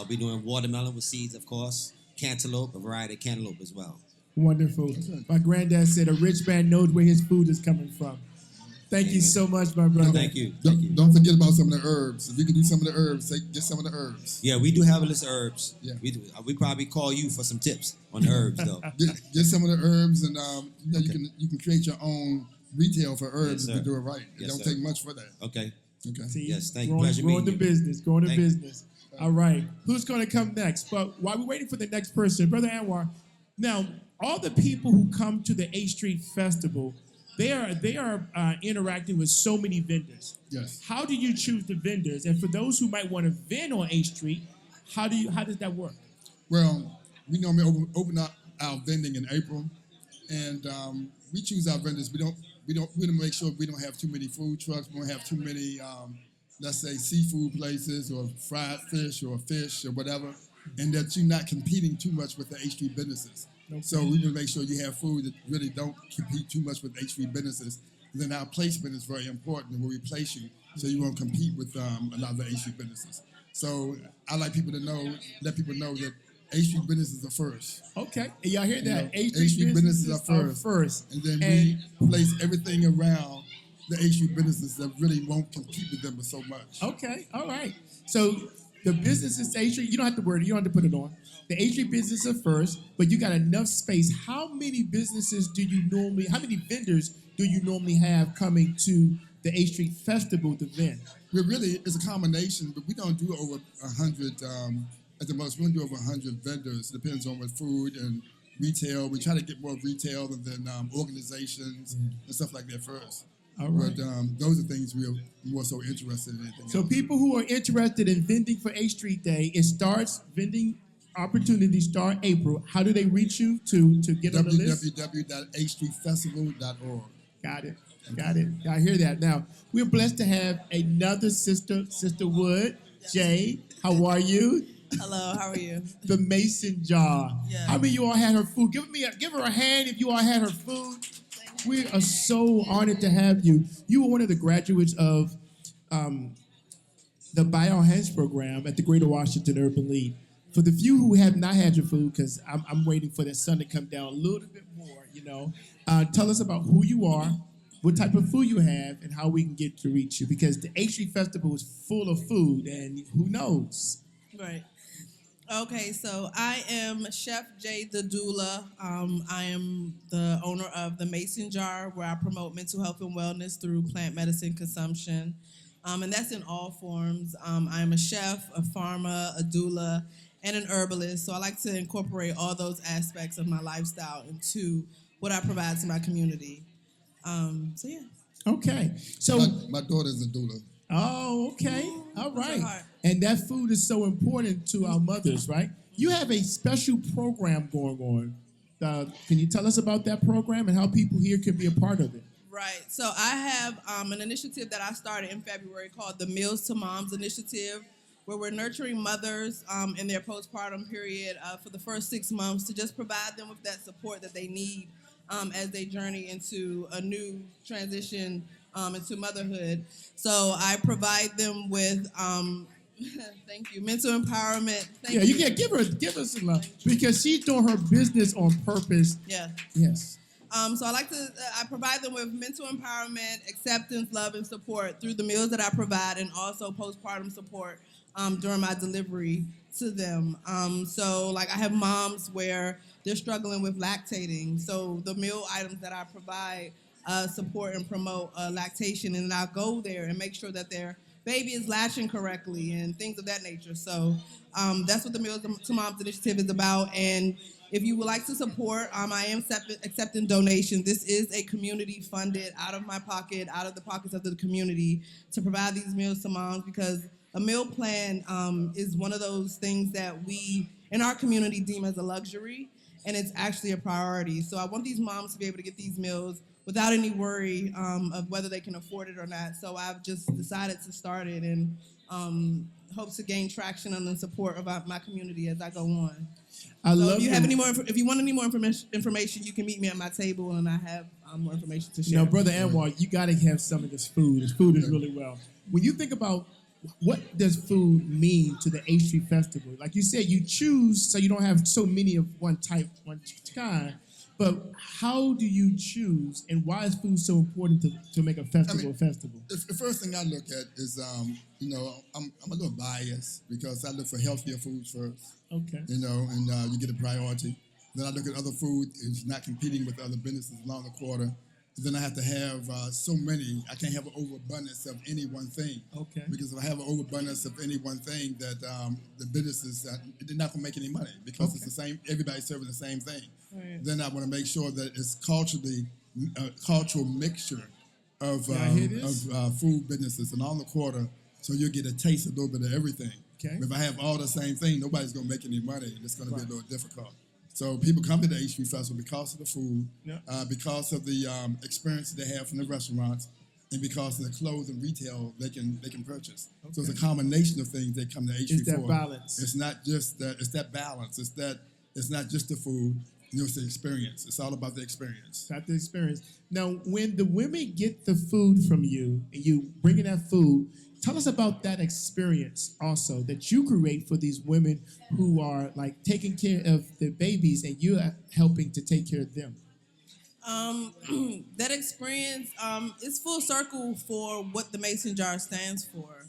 We're doing watermelon with seeds, of course. Cantaloupe, a variety of cantaloupe as well. Wonderful. My granddad said a rich man knows where his food is coming from. Thank you so much, my brother. Thank you. Don't forget about some of the herbs. If you can do some of the herbs, get some of the herbs. Yeah, we do have a list of herbs. Yeah. We do. We probably call you for some tips on the herbs, though. Get some of the herbs, and you can create your own retail for herbs Yes, if you do it right. Yes, it don't sir. take much for that. Okay. Okay. See, Yes, thank you. growing, Pleasure growing the meeting you. business, growing the Thank you. business. All right, who's going to come next? But while we're waiting for the next person, Brother Anwar, now all the people who come to the 8th Street Festival, they are interacting with so many vendors. Yes. How do you choose the vendors? And for those who might want to vend on 8th Street, how does that work? Well, we normally open up our vending in April, and we choose our vendors. We don't make sure we don't have too many food trucks. We don't have too many, let's say, seafood places or fried fish or whatever, and that you're not competing too much with the 8th Street businesses. Okay. So we will make sure you have food that really don't compete too much with 8th Street businesses. And then our placement is very important where we place you, so you won't compete with a lot of the 8th Street businesses. So I like people to let people know that 8th Street businesses are first. Okay, and y'all hear that? 8th 8th Street businesses are first. And then we place everything around the 8th Street businesses that really won't compete with them so much. Okay, all right. So the businesses 8th Street, you don't have to worry, you don't have to put it on. The 8th Street businesses are first, but you got enough space. How many vendors do you normally have coming to the 8th Street Festival to vend? It's a combination, but we don't do over 100 at the most. We don't do over 100 vendors. It depends on what food and retail. We try to get more retail than organizations and stuff like that first. All right. But those are things we're more so interested in anything So else. people who are interested in vending for 8th Street Day, it starts vending opportunities start April. How do they reach you to get on the list? www.8streetfestival.org. Got it. I hear that. Now, we're blessed to have another sister, Sister Wood. Jay, how are you? Hello, how are you? The Mason Jar. Yeah. How many of you all had her food? Give her a hand if you all had her food. We are so honored to have you. You were one of the graduates of the Buy Our Hands program at the Greater Washington Urban League. For the few who have not had your food, because I'm waiting for the sun to come down a little bit more, tell us about who you are, what type of food you have, and how we can get to reach you. Because the 8th Street Festival is full of food, and who knows? Right. Okay, so I am Chef Jay the Doula. I am the owner of the Mason Jar, where I promote mental health and wellness through plant medicine consumption. And that's in all forms. I am a chef, a farmer, a doula, and an herbalist. So I like to incorporate all those aspects of my lifestyle into what I provide to my community. So yeah. Okay. So My daughter's a doula. Oh, okay. All bless her right. heart. And that food is so important to our mothers, right? You have a special program going on. Can you tell us about that program and how people here can be a part of it? Right. So I have an initiative that I started in February called the Meals to Moms Initiative, where we're nurturing mothers in their postpartum period for the first 6 months to just provide them with that support that they need as they journey into a new transition into motherhood. So I provide them with, thank you, mental empowerment. Thank You can give her some love because she's doing her business on purpose. Yeah. Yes. So I provide them with mental empowerment, acceptance, love, and support through the meals that I provide, and also postpartum support during my delivery to them. So I have moms where they're struggling with lactating. So the meal items that I provide support and promote lactation, and I'll go there and make sure that their baby is latching correctly and things of that nature. So that's what the Meals to Moms Initiative is about. And if you would like to support, I am accepting donations. This is a community funded, out of my pocket, out of the pockets of the community, to provide these meals to moms, because a meal plan is one of those things that we in our community deem as a luxury, and it's actually a priority. So I want these moms to be able to get these meals without any worry of whether they can afford it or not. So I've just decided to start it and hope to gain traction and the support of my community as I go on. If you want any more information, you can meet me at my table, and I have more information to share. Now, Brother Anwar, you got to have some of this food. This food is really well. When you think about what does food mean to the 8th Street Festival, like you said, you choose so you don't have so many of one type, one kind. But how do you choose, and why is food so important to make a festival a festival? The first thing I look at is, I'm a little biased because I look for healthier foods first. Okay. And you get a priority. Then I look at other food, it's not competing with other businesses along the quarter. Then I have to have so many. I can't have an overabundance of any one thing. Okay. Because if I have an overabundance of any one thing, that the businesses, they're not going to make any money because it's the same. Everybody's serving the same thing. Right. Then I want to make sure that it's cultural mixture of food businesses and on the quarter, so you'll get a taste, a little bit of everything. Okay. If I have all the same thing, nobody's going to make any money. It's going to be a little difficult. So people come to the 8th Street Festival because of the food, because of the experience that they have from the restaurants, and because of the clothes and retail they can purchase. Okay. So it's a combination of things they come to 8th Street for. It's that balance. It's not just that. It's that balance. It's not just the food. It's the experience. It's all about the experience. Got the experience. Now, when the women get the food from you and you bring in that food, tell us about that experience also that you create for these women who are taking care of their babies and you are helping to take care of them. That experience is full circle for what the Mason Jar stands for.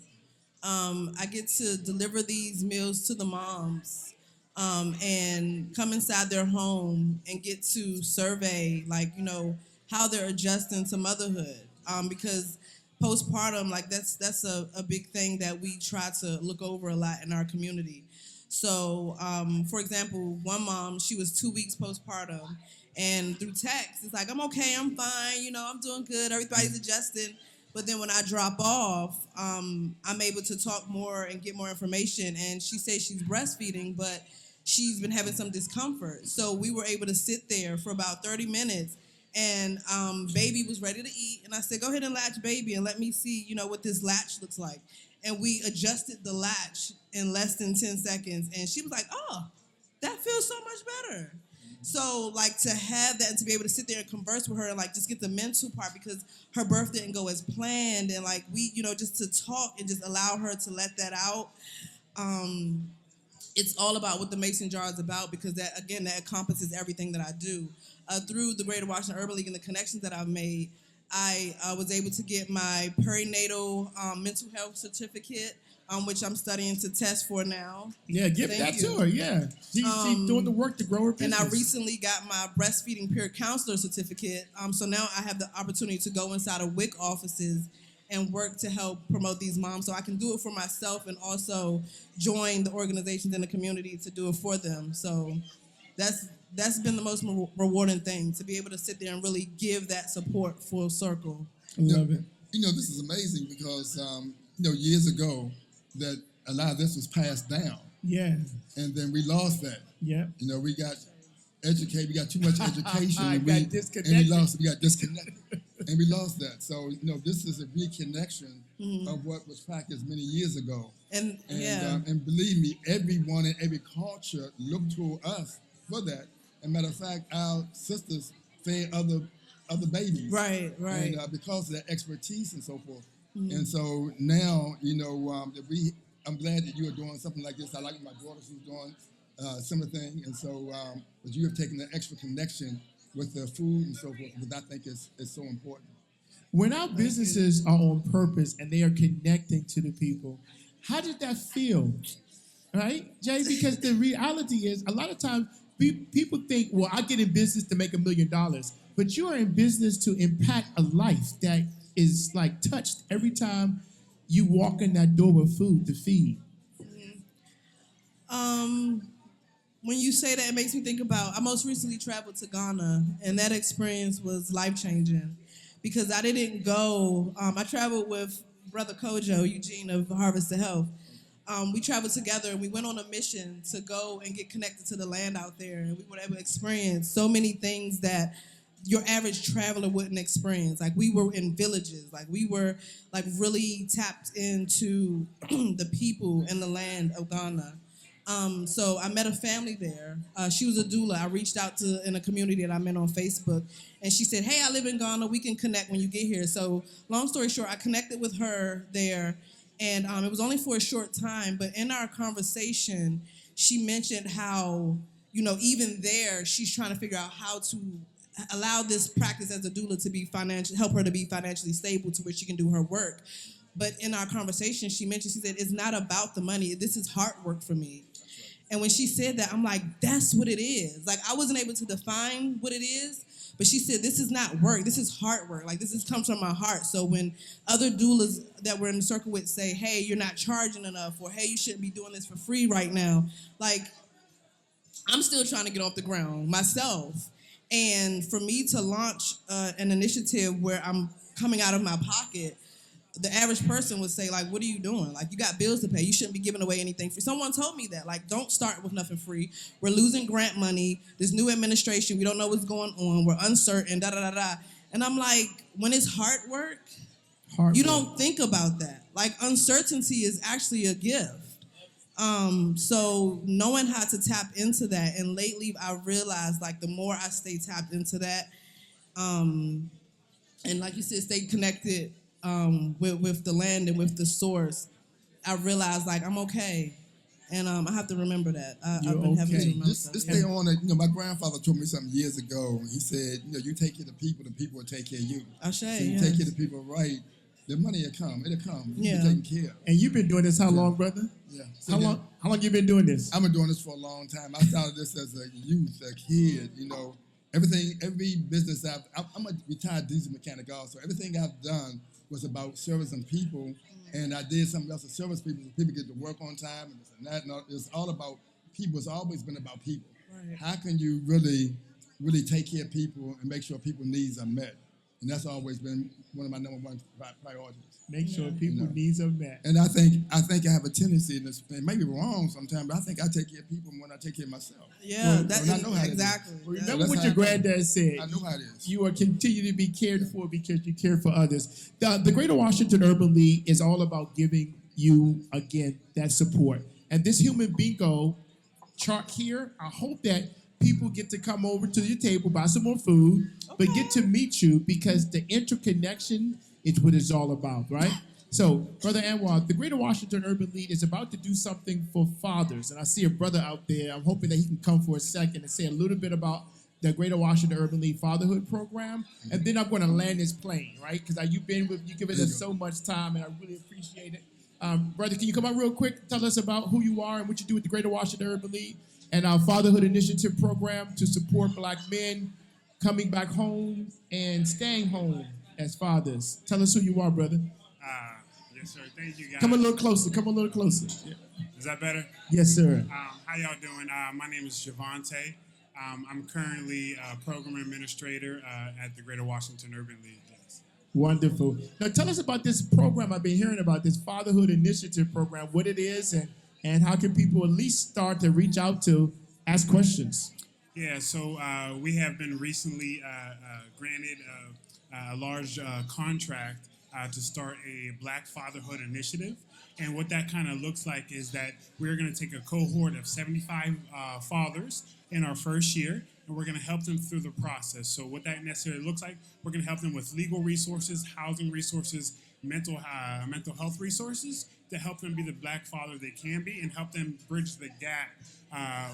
I get to deliver these meals to the moms and come inside their home and get to survey, how they're adjusting to motherhood. Because postpartum, that's a big thing that we try to look over a lot in our community. So, for example, one mom, she was 2 weeks postpartum, and through text, it's like, I'm okay, I'm fine, I'm doing good, everybody's adjusting. But then when I drop off, I'm able to talk more and get more information. And she says she's breastfeeding, but she's been having some discomfort. So we were able to sit there for about 30 minutes, and baby was ready to eat. And I said, go ahead and latch baby and let me see, what this latch looks like. And we adjusted the latch in less than 10 seconds. And she was like, oh, that feels so much better. So, like, to have that and to be able to sit there and converse with her and, like, just get the mental part, because her birth didn't go as planned. And, like, we, just to talk and just allow her to let that out. It's all about what the Mason Jar is about, because that, again, that encompasses everything that I do. Through the Greater Washington Urban League and the connections that I've made, I was able to get my perinatal mental health certificate, which I'm studying to test for now. Yeah, give that to her, yeah. She's doing the work to grow her business. And I recently got my breastfeeding peer counselor certificate. So now I have the opportunity to go inside of WIC offices and work to help promote these moms. So I can do it for myself and also join the organizations in the community to do it for them. So that's been the most rewarding thing, to be able to sit there and really give that support full circle. I love it. This is amazing because, years ago, that a lot of this was passed down. Yeah. And then we lost that. Yeah. We got educated, we got too much education. We got disconnected. And we got disconnected. And we lost that. So, this is a reconnection of what was practiced many years ago. And believe me, everyone in every culture looked to us for that. As a matter of fact, our sisters fed other babies. Right. And because of that expertise and so forth. And so now, that I'm glad that you are doing something like this. I like my daughter who's doing similar thing. And so but you have taken the extra connection with the food and so forth, because I think it's so important. When our businesses are on purpose and they are connecting to the people, how did that feel? Right, Jay? Because the reality is, a lot of times people think, well, I get in business to make $1 million. But you are in business to impact a life that is like touched every time you walk in that door with food to feed. When you say that, it makes me think about, I most recently traveled to Ghana, and that experience was life-changing, because I didn't go, I traveled with Brother Kojo, Eugene of Harvest to Health. We traveled together, and we went on a mission to go and get connected to the land out there, and we were able to experience so many things that your average traveler wouldn't experience. Like, we were in villages, like we were like really tapped into the people and the land of Ghana. So I met a family there. She was a doula. I reached out to in a community that I'm in on Facebook, and she said, hey, I live in Ghana. We can connect when you get here. So long story short, I connected with her there, and it was only for a short time, but in our conversation, she mentioned how, even there, she's trying to figure out how to allow this practice as a doula to help her to be financially stable to where she can do her work. But in our conversation, she said, it's not about the money. This is hard work for me. And when she said that, I'm like, that's what it is. Like, I wasn't able to define what it is, but she said, this is not work. This is hard work. Like, comes from my heart. So when other doulas that we're in the circle with say, hey, you're not charging enough, or hey, you shouldn't be doing this for free right now, like, I'm still trying to get off the ground myself. And for me to launch an initiative where I'm coming out of my pocket, the average person would say, like, what are you doing? Like, you got bills to pay. You shouldn't be giving away anything free. Someone told me that. Like, don't start with nothing free. We're losing grant money. This new administration, we don't know what's going on. We're uncertain, da-da-da-da. And I'm like, when it's hard work, you don't think about that. Like, uncertainty is actually a gift. So knowing how to tap into that, and lately I've realized, like, the more I stay tapped into that, and like you said, stay connected with the land and with the source, I realized, like, I'm okay. And I have to remember that. I've been having to remember Just stay on it. My grandfather told me something years ago. He said, you take care of the people will take care of you. So you take care of the people right, the money will come. It'll come. You'll be taken care of. And you've been doing this how long, brother? Yeah. So how long you been doing this? I've been doing this for a long time. I started this as a youth, a kid, every business I'm a retired diesel mechanic also. Everything I've done was about servicing people and I did something else to service people, so people get to work on time and this and that. And it's all about people. It's always been about people. Right. How can you really take care of people and make sure people's needs are met? And that's always been one of my number one priorities. Make sure people know. needs are met. And I think I have a tendency in this, and maybe wrong sometimes, but I think I take care of people when I take care of myself. Yeah, Well, that's I know how to do it. exactly. Remember that's what how your I know. granddad said. I know how it is. You are continue to be cared for because you care for others. The Greater Washington Urban League is all about giving you, again, that support. And this human bingo chart here, I hope that people get to come over to your table, buy some more food, but get to meet you because the interconnection is what it's all about, right? So, Brother Anwar, the Greater Washington Urban League is about to do something for fathers. And I see a brother out there. I'm hoping that he can come for a second and say a little bit about the Greater Washington Urban League Fatherhood Program. And then I'm going to land this plane, right? Because you've given us so much time, and I really appreciate it. Brother, can you come out real quick? Tell us about who you are and what you do with the Greater Washington Urban League and our Fatherhood Initiative Program to support Black men coming back home and staying home as fathers. Tell us who you are, brother. Yes, sir. Thank you, guys. Come a little closer. Come a little closer. Yeah. Is that better? Yes, sir. How y'all doing? My name is Javante. I'm currently a program administrator at the Greater Washington Urban League. Yes. Wonderful. Now, tell us about this program I've been hearing about, this Fatherhood Initiative Program, what it is, and how can people at least start to reach out to ask questions? Yeah, so we have been recently granted a large contract to start a Black Fatherhood Initiative. And what that kind of looks like is that we're going to take a cohort of 75 fathers in our first year, and we're going to help them through the process. So what that necessarily looks like, we're going to help them with legal resources, housing resources, mental health resources to help them be the Black father they can be and help them bridge the gap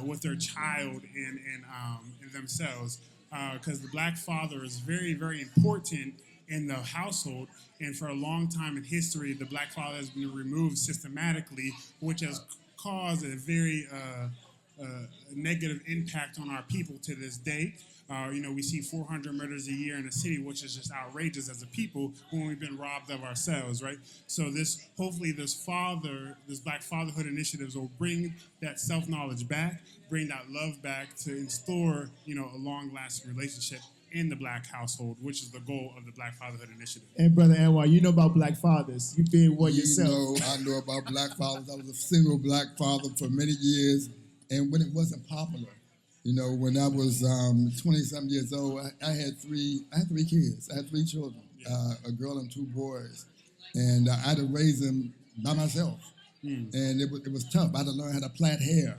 with their child and themselves. Because the Black father is very, very important in the household, and for a long time in history, the Black father has been removed systematically, which has caused a very negative impact on our people to this day. We see 400 murders a year in the city, which is just outrageous as a people when we've been robbed of ourselves, right? So hopefully this Black Fatherhood initiatives will bring that self-knowledge back, bring that love back to install, a long-lasting relationship in the Black household, which is the goal of the Black Fatherhood Initiative. And Brother Anwar, you know about Black fathers. You've been one yourself. I know about Black fathers. I was a single Black father for many years, and when it wasn't popular, when I was 20-something years old, I had three kids. I had three children, a girl and two boys, and I had to raise them by myself. And it was tough. I had to learn how to plait hair.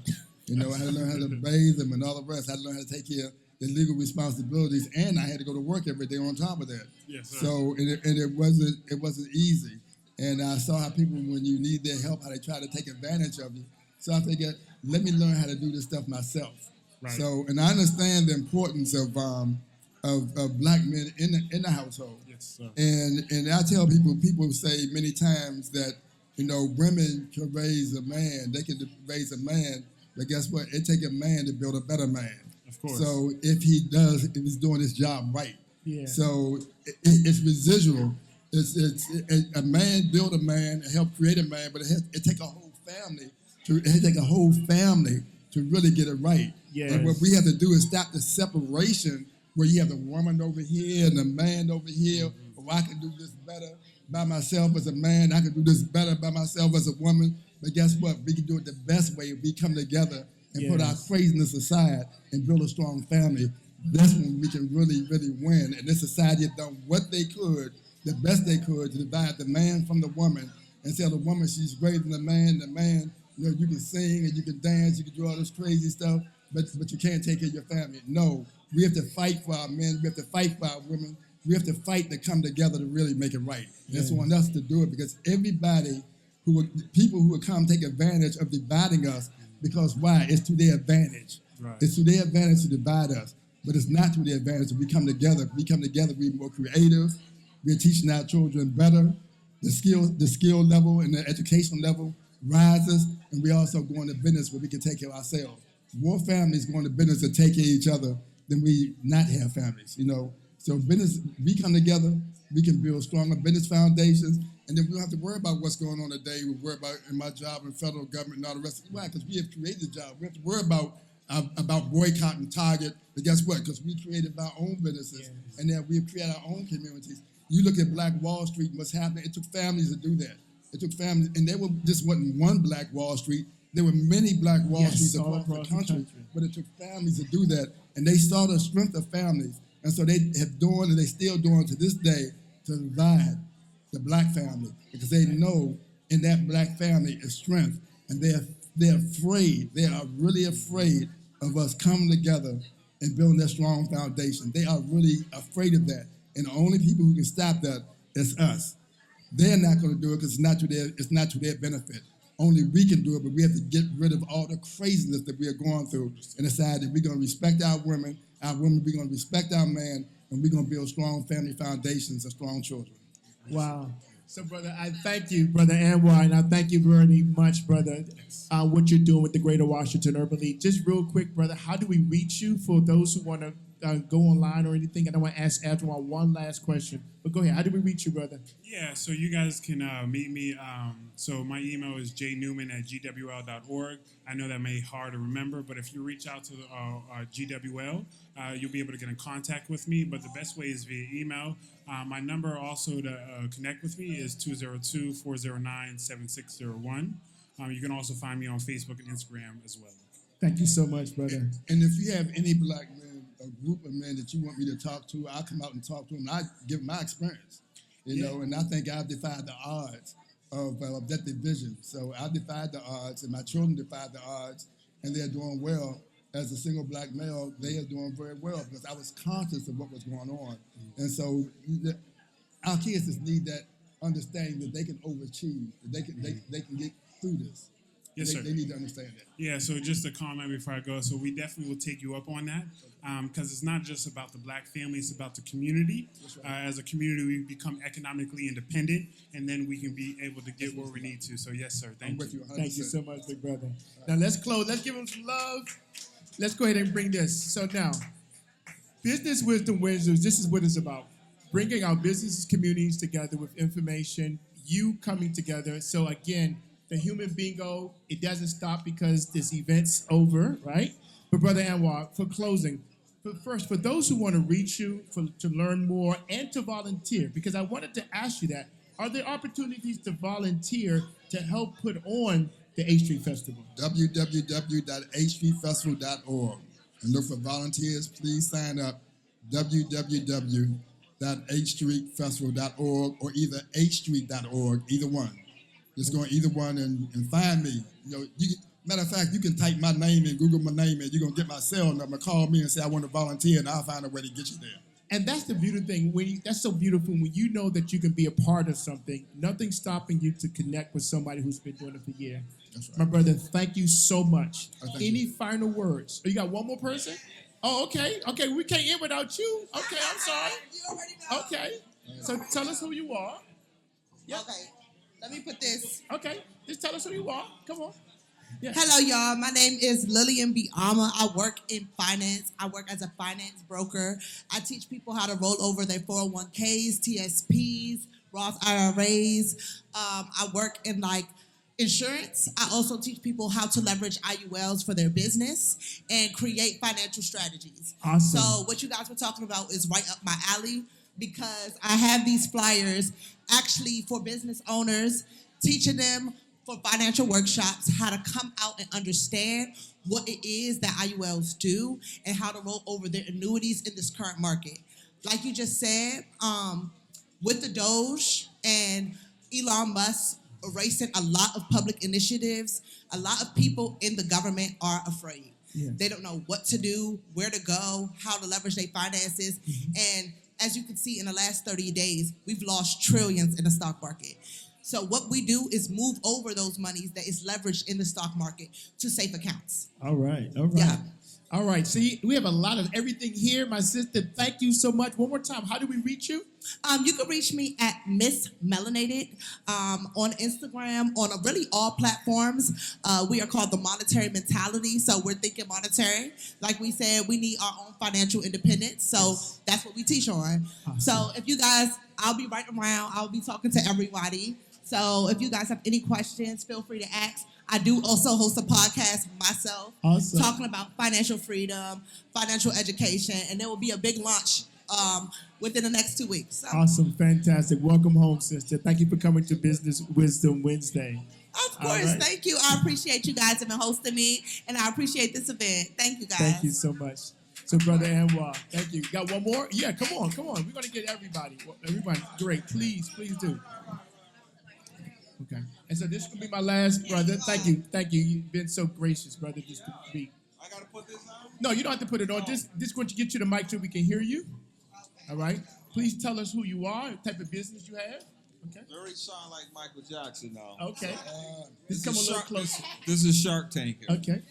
I had to learn how to bathe them and all the rest. I had to learn how to take care of the legal responsibilities, and I had to go to work every day on top of that. Yes, sir. So it wasn't easy. And I saw how people, when you need their help, how they try to take advantage of you. So I figured, let me learn how to do this stuff myself. Right. So, and I understand the importance of Black men in the household. Yes, sir. And I tell people say many times that women can raise a man, they can raise a man, but guess what? It takes a man to build a better man. Of course. So if he's doing his job right. Yeah. So it's residual. It's a man build a man, help create a man, but it takes a whole family to really get it right. Yes. And what we have to do is stop the separation where you have the woman over here and the man over here. Mm-hmm. Oh, I can do this better by myself as a man. I can do this better by myself as a woman. But guess what? We can do it the best way if we come together and put our craziness aside and build a strong family. That's when we can really, really win. And this society has done what they could, the best they could, to divide the man from the woman and tell the woman she's greater than the man. The man, you can sing and you can dance, you can do all this crazy stuff, but you can't take care of your family. No, we have to fight for our men. We have to fight for our women. We have to fight to come together to really make it right. Yeah. It's on us to do it because people who would come take advantage of dividing us. Because why? It's to their advantage. Right. It's to their advantage to divide us. But it's not to their advantage if we come together. If we come together, we're more creative. We're teaching our children better. The skill level and the education level rises. And we also go into business where we can take care of ourselves. More families go into business to take care of each other than we not have families, So business, we come together, we can build stronger business foundations, and then we don't have to worry about what's going on today. We worry about in my job in federal government and all the rest of it. Why? Because we have created the job. We have to worry about boycotting Target. But guess what? Because we created our own businesses, and then we have created our own communities. You look at Black Wall Street and what's happening. It took families to do that. It took families, and this wasn't one Black Wall Street. There were many Black Wall Streets across the country, but it took families to do that, and they saw the strength of families, and so they have done, and they still doing to this day, to divide the Black family, because they know in that Black family is strength, and they're afraid. They are really afraid of us coming together and building that strong foundation. They are really afraid of that, and the only people who can stop that is us. They're not going to do it because it's not to their benefit. Only we can do it, but we have to get rid of all the craziness that we are going through and decide that we're going to respect our women, we're going to respect our man, and we're going to build strong family foundations and strong children. Wow. So, brother, I thank you, Brother Anwar, and I thank you very much, brother, what you're doing with the Greater Washington Urban League. Just real quick, brother, how do we reach you for those who want to go online or anything? And I want to ask Anwar one last question. But go ahead. How do we reach you, brother? Yeah, so you guys can meet me. So my email is jnewman@gwl.org. I know that may be hard to remember, but if you reach out to GWL, you'll be able to get in contact with me. But the best way is via email. My number also to connect with me is 202-409-7601. You can also find me on Facebook and Instagram as well. Thank you so much, brother. And if you have any Black men, a group of men that you want me to talk to, I'll come out and talk to them. I give my experience, you know, and I think I've defied the odds of that division. So I defied the odds, and my children defied the odds, and they're doing well. As a single Black male, they are doing very well because I was conscious of what was going on. And so our kids just need that understanding that they can overachieve, that they can get through this. Yes, sir. They need to understand that. Yeah, so just a comment before I go. So we definitely will take you up on that because it's not just about the Black family, it's about the community. As a community, we become economically independent, and then we can be able to get where we need to. So yes, sir. Thank you. Thank you so much, big brother. Now let's close. Let's give him some love. Let's go ahead and bring this. So now, Business Wisdom Wednesdays, this is what it's about. Bringing our business communities together with information, you coming together. So again, the human bingo, it doesn't stop because this event's over, right? But Brother Anwar, for closing, first, for those who want to reach you, to learn more, and to volunteer, because I wanted to ask you that, are there opportunities to volunteer to help put on the H Street Festival? www.hstreetfestival.org and look for volunteers. Please sign up. www.hstreetfestival.org or either hstreet.org, either one. Just go on either one and find me. You know, matter of fact, you can type my name in, Google my name, and you're going to get my cell number. Call me and say, I want to volunteer, and I'll find a way to get you there. And that's the beautiful thing. That's so beautiful when you know that you can be a part of something. Nothing's stopping you to connect with somebody who's been doing it for years. That's right. My brother, thank you so much. Any you. final words? Oh, you got one more person? Oh, okay. Okay, we can't end without you. Okay, I'm sorry. You already know. Okay. So tell us who you are. Yep. Okay, let me put this. Okay, just tell us who you are. Come on. Yeah. Hello, y'all. My name is Lillian Biama. I work in finance. I work as a finance broker. I teach people how to roll over their 401ks, TSPs, Roth IRAs. I work in insurance. I also teach people how to leverage IULs for their business and create financial strategies. Awesome. So what you guys were talking about is right up my alley because I have these flyers actually for business owners, teaching them for financial workshops how to come out and understand what it is that IULs do and how to roll over their annuities in this current market. Like you just said, with the Doge and Elon Musk erasing a lot of public initiatives, a lot of people in the government are afraid. Yes. They don't know what to do, where to go, how to leverage their finances. And as you can see in the last 30 days, we've lost trillions in the stock market. So what we do is move over those monies that is leveraged in the stock market to safe accounts. All right. Yeah. All right. See, we have a lot of everything here. My sister, thank you so much. One more time, how do we reach you? You can reach me at Miss Melanated on Instagram, on really all platforms. We are called The Monetary Mentality, so we're thinking monetary. Like we said, we need our own financial independence, so that's what we teach on. Awesome. So if you guys I'll be right around. I'll be talking to everybody. So if you guys have any questions, feel free to ask. I do also host a podcast myself, Awesome. talking about financial freedom, financial education, and there will be a big launch within the next 2 weeks. So, Awesome, fantastic. Welcome home, sister. Thank you for coming to Business Wisdom Wednesday. of All course, right. thank you. I appreciate you guys have been hosting me, and I appreciate this event. Thank you, guys. Thank you so much. So, Brother Anwar, thank you. Got one more? Yeah, come on. We're going to get everybody. Everybody, great. Please do. Okay. And so this will be my last, brother. Thank you. You've been so gracious, brother, just to be. I gotta put this on? No, you don't have to put it on. Just going to get you the mic so we can hear you. All right. Please tell us who you are, what type of business you have. Okay. Very sound like Michael Jackson now. Okay. Just come a little closer. This is Shark Tank here. Okay.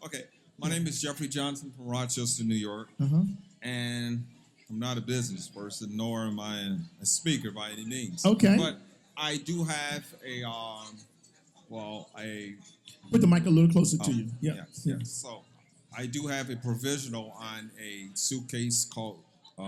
Okay. My name is Jeffrey Johnson from Rochester, New York. Uh-huh. And I'm not a business person, nor am I a speaker by any means. Okay. But I do have a Put the mic a little closer to you. Yeah. Yes. So I do have a provisional on a suitcase called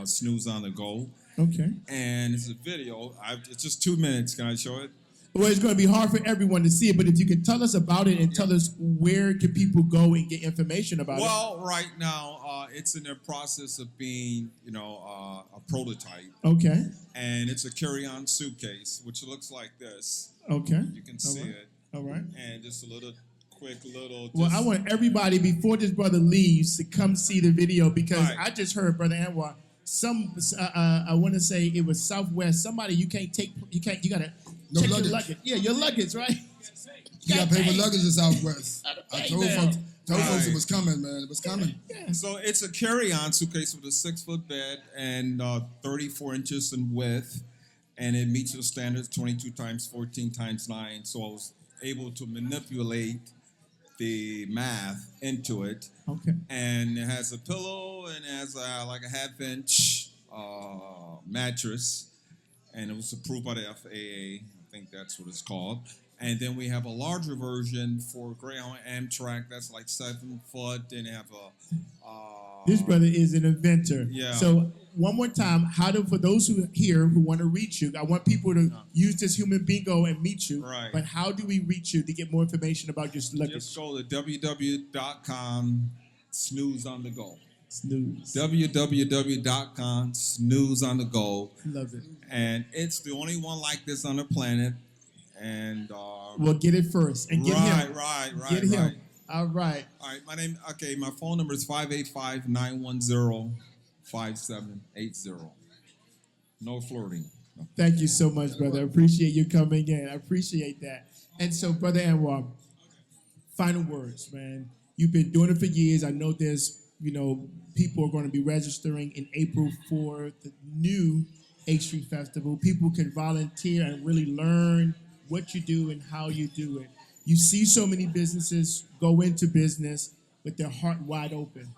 Snooze on the Go. Okay. And it's a video. It's just 2 minutes. Can I show it? Well, it's going to be hard for everyone to see it, but if you can tell us about it and tell us where can people go and get information about it. Well, right now, it's in the process of being, a prototype. Okay. And it's a carry-on suitcase, which looks like this. Okay. You can see it. All right. And just a quick little. Well, I want everybody, before this brother leaves, to come see the video because Right. I just heard Brother Anwar. I want to say it was Southwest. Somebody you got to No check luggage. your luggage. Yeah, your luggage, right? You got to pay for luggage in Southwest. I told now. folks it was coming, man. It was coming. So it's a carry-on suitcase with a 6-foot bed and 34 inches in width, and it meets the standards 22 times 14 times 9. So I was able to manipulate the math into it. Okay. And it has a pillow and it has like a half-inch mattress, and it was approved by the FAA. I think that's what it's called. And then we have a larger version for Greyhound Amtrak that's like 7 foot, and they have This brother is an inventor. Yeah. So one more time, for those who want to reach you, I want people to use this human bingo and meet you. Right. But how do we reach you to get more information about your luggage? Just go to www.com snooze on the go. Snooze. www.com snooze on the go. Love it. And it's the only one like this on the planet. And Well, get it first and get him. Right. Get him. All right. All right, my phone number is 585-910-5780. No flirting. No. Thank you so much, brother. I appreciate you coming in. I appreciate that. And so, Brother Anwar, final words, man. You've been doing it for years. I know there's, people are going to be registering in April for the new H Street Festival. People can volunteer and really learn what you do and how you do it. You see so many businesses go into business with their heart wide open.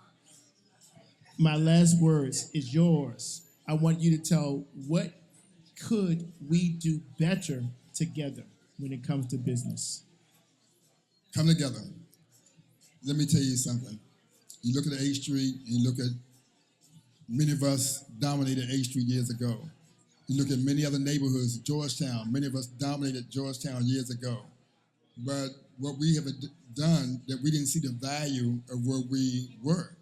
My last words is yours. I want you to tell what could we do better together when it comes to business. Come together. Let me tell you something. You look at the H Street, and you look at many of us dominated H Street years ago. You look at many other neighborhoods, Georgetown, many of us dominated Georgetown years ago. But what we have done, that we didn't see the value of where we were.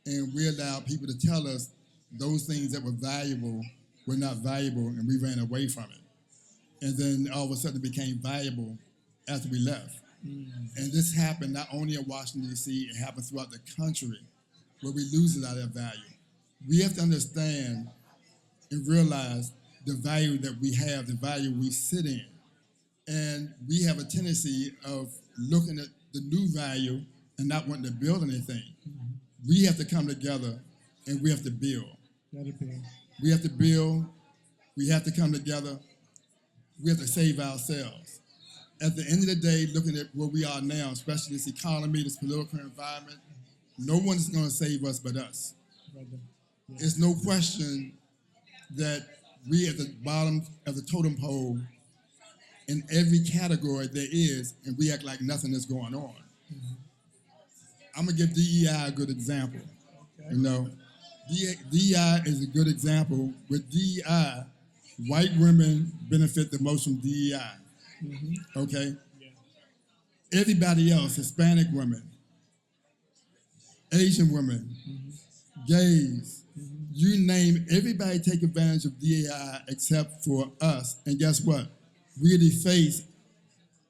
And we allowed people to tell us those things that were valuable were not valuable, and we ran away from it. And then all of a sudden it became valuable after we left. And this happened not only in Washington, D.C., it happens throughout the country where we lose a lot of value. We have to understand and realize the value that we have, the value we sit in. And we have a tendency of looking at the new value and not wanting to build anything. We have to come together and we have to build. We have to build. We have to come together. We have to save ourselves. At the end of the day, looking at where we are now, especially this economy, this political environment, no one's going to save us but us. There's no question that we at the bottom of the totem pole in every category there is, and we act like nothing is going on. I'm going to give DEI a good example. DEI is a good example. With DEI, white women benefit the most from DEI. Okay? Everybody else, Hispanic women, Asian women, gays, you name, everybody take advantage of DEI except for us. And guess what? We're the face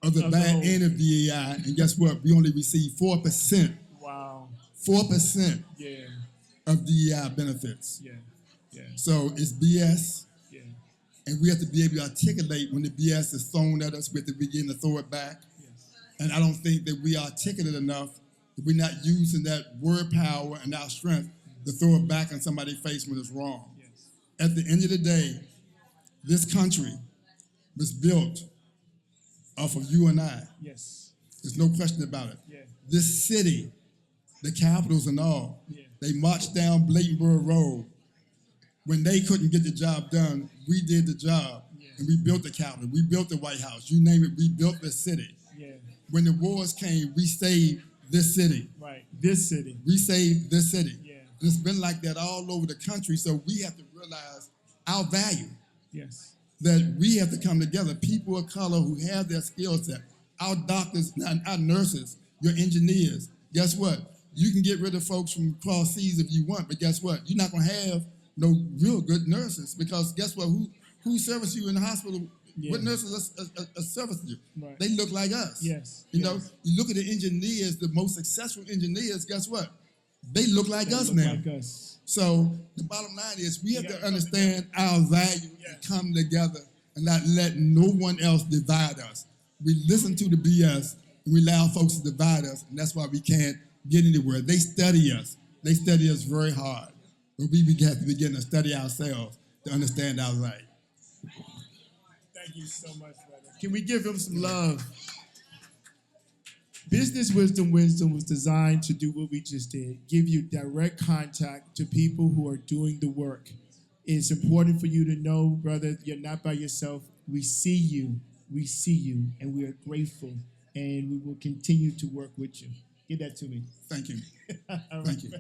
of the bad end of DEI. And guess what? We only receive 4%. Wow. 4% Yeah. of DEI benefits. Yeah. Yeah. So it's BS. Yeah. And we have to be able to articulate when the BS is thrown at us. We have to begin to throw it back. And I don't think that we are articulate enough. That we're not using that word power and our strength to throw it back in somebody's face when it's wrong. At the end of the day, this country was built off of you and I. Yes. There's no question about it. Yeah. This city, the capitals and all, Yeah. they marched down Blaytonboro Road. When they couldn't get the job done, we did the job. Yeah. And we built the Capitol. We built the White House. You name it, we built this city. Yeah. When the wars came, we saved this city. Right. This city. We saved this city. Yeah. And it's been like that all over the country. So we have to realize our value, Yes. that we have to come together. People of color who have their skill set, our doctors, our nurses, your engineers. Guess what? You can get rid of folks from cross seas if you want, but guess what? You're not going to have no real good nurses because guess what? Who service you in the hospital? Yeah. What nurses are servicing you? Right. They look like us. Yes. You know, Yes. you look at the engineers, the most successful engineers, guess what? They look like They us look now. like us. So the bottom line is we have gotta to come understand our value and come together and not let no one else divide us. We listen to the BS and we allow folks to divide us, and that's why we can't get anywhere. They study us. They study us very hard. But we have to begin to study ourselves to understand our right. Thank you so much, brother. Can we give him some love? Business Wisdom was designed to do what we just did, give you direct contact to people who are doing the work. It's important for you to know, brother, you're not by yourself. We see you, and we are grateful, and we will continue to work with you. Give that to me. Thank you. All Thank right. you.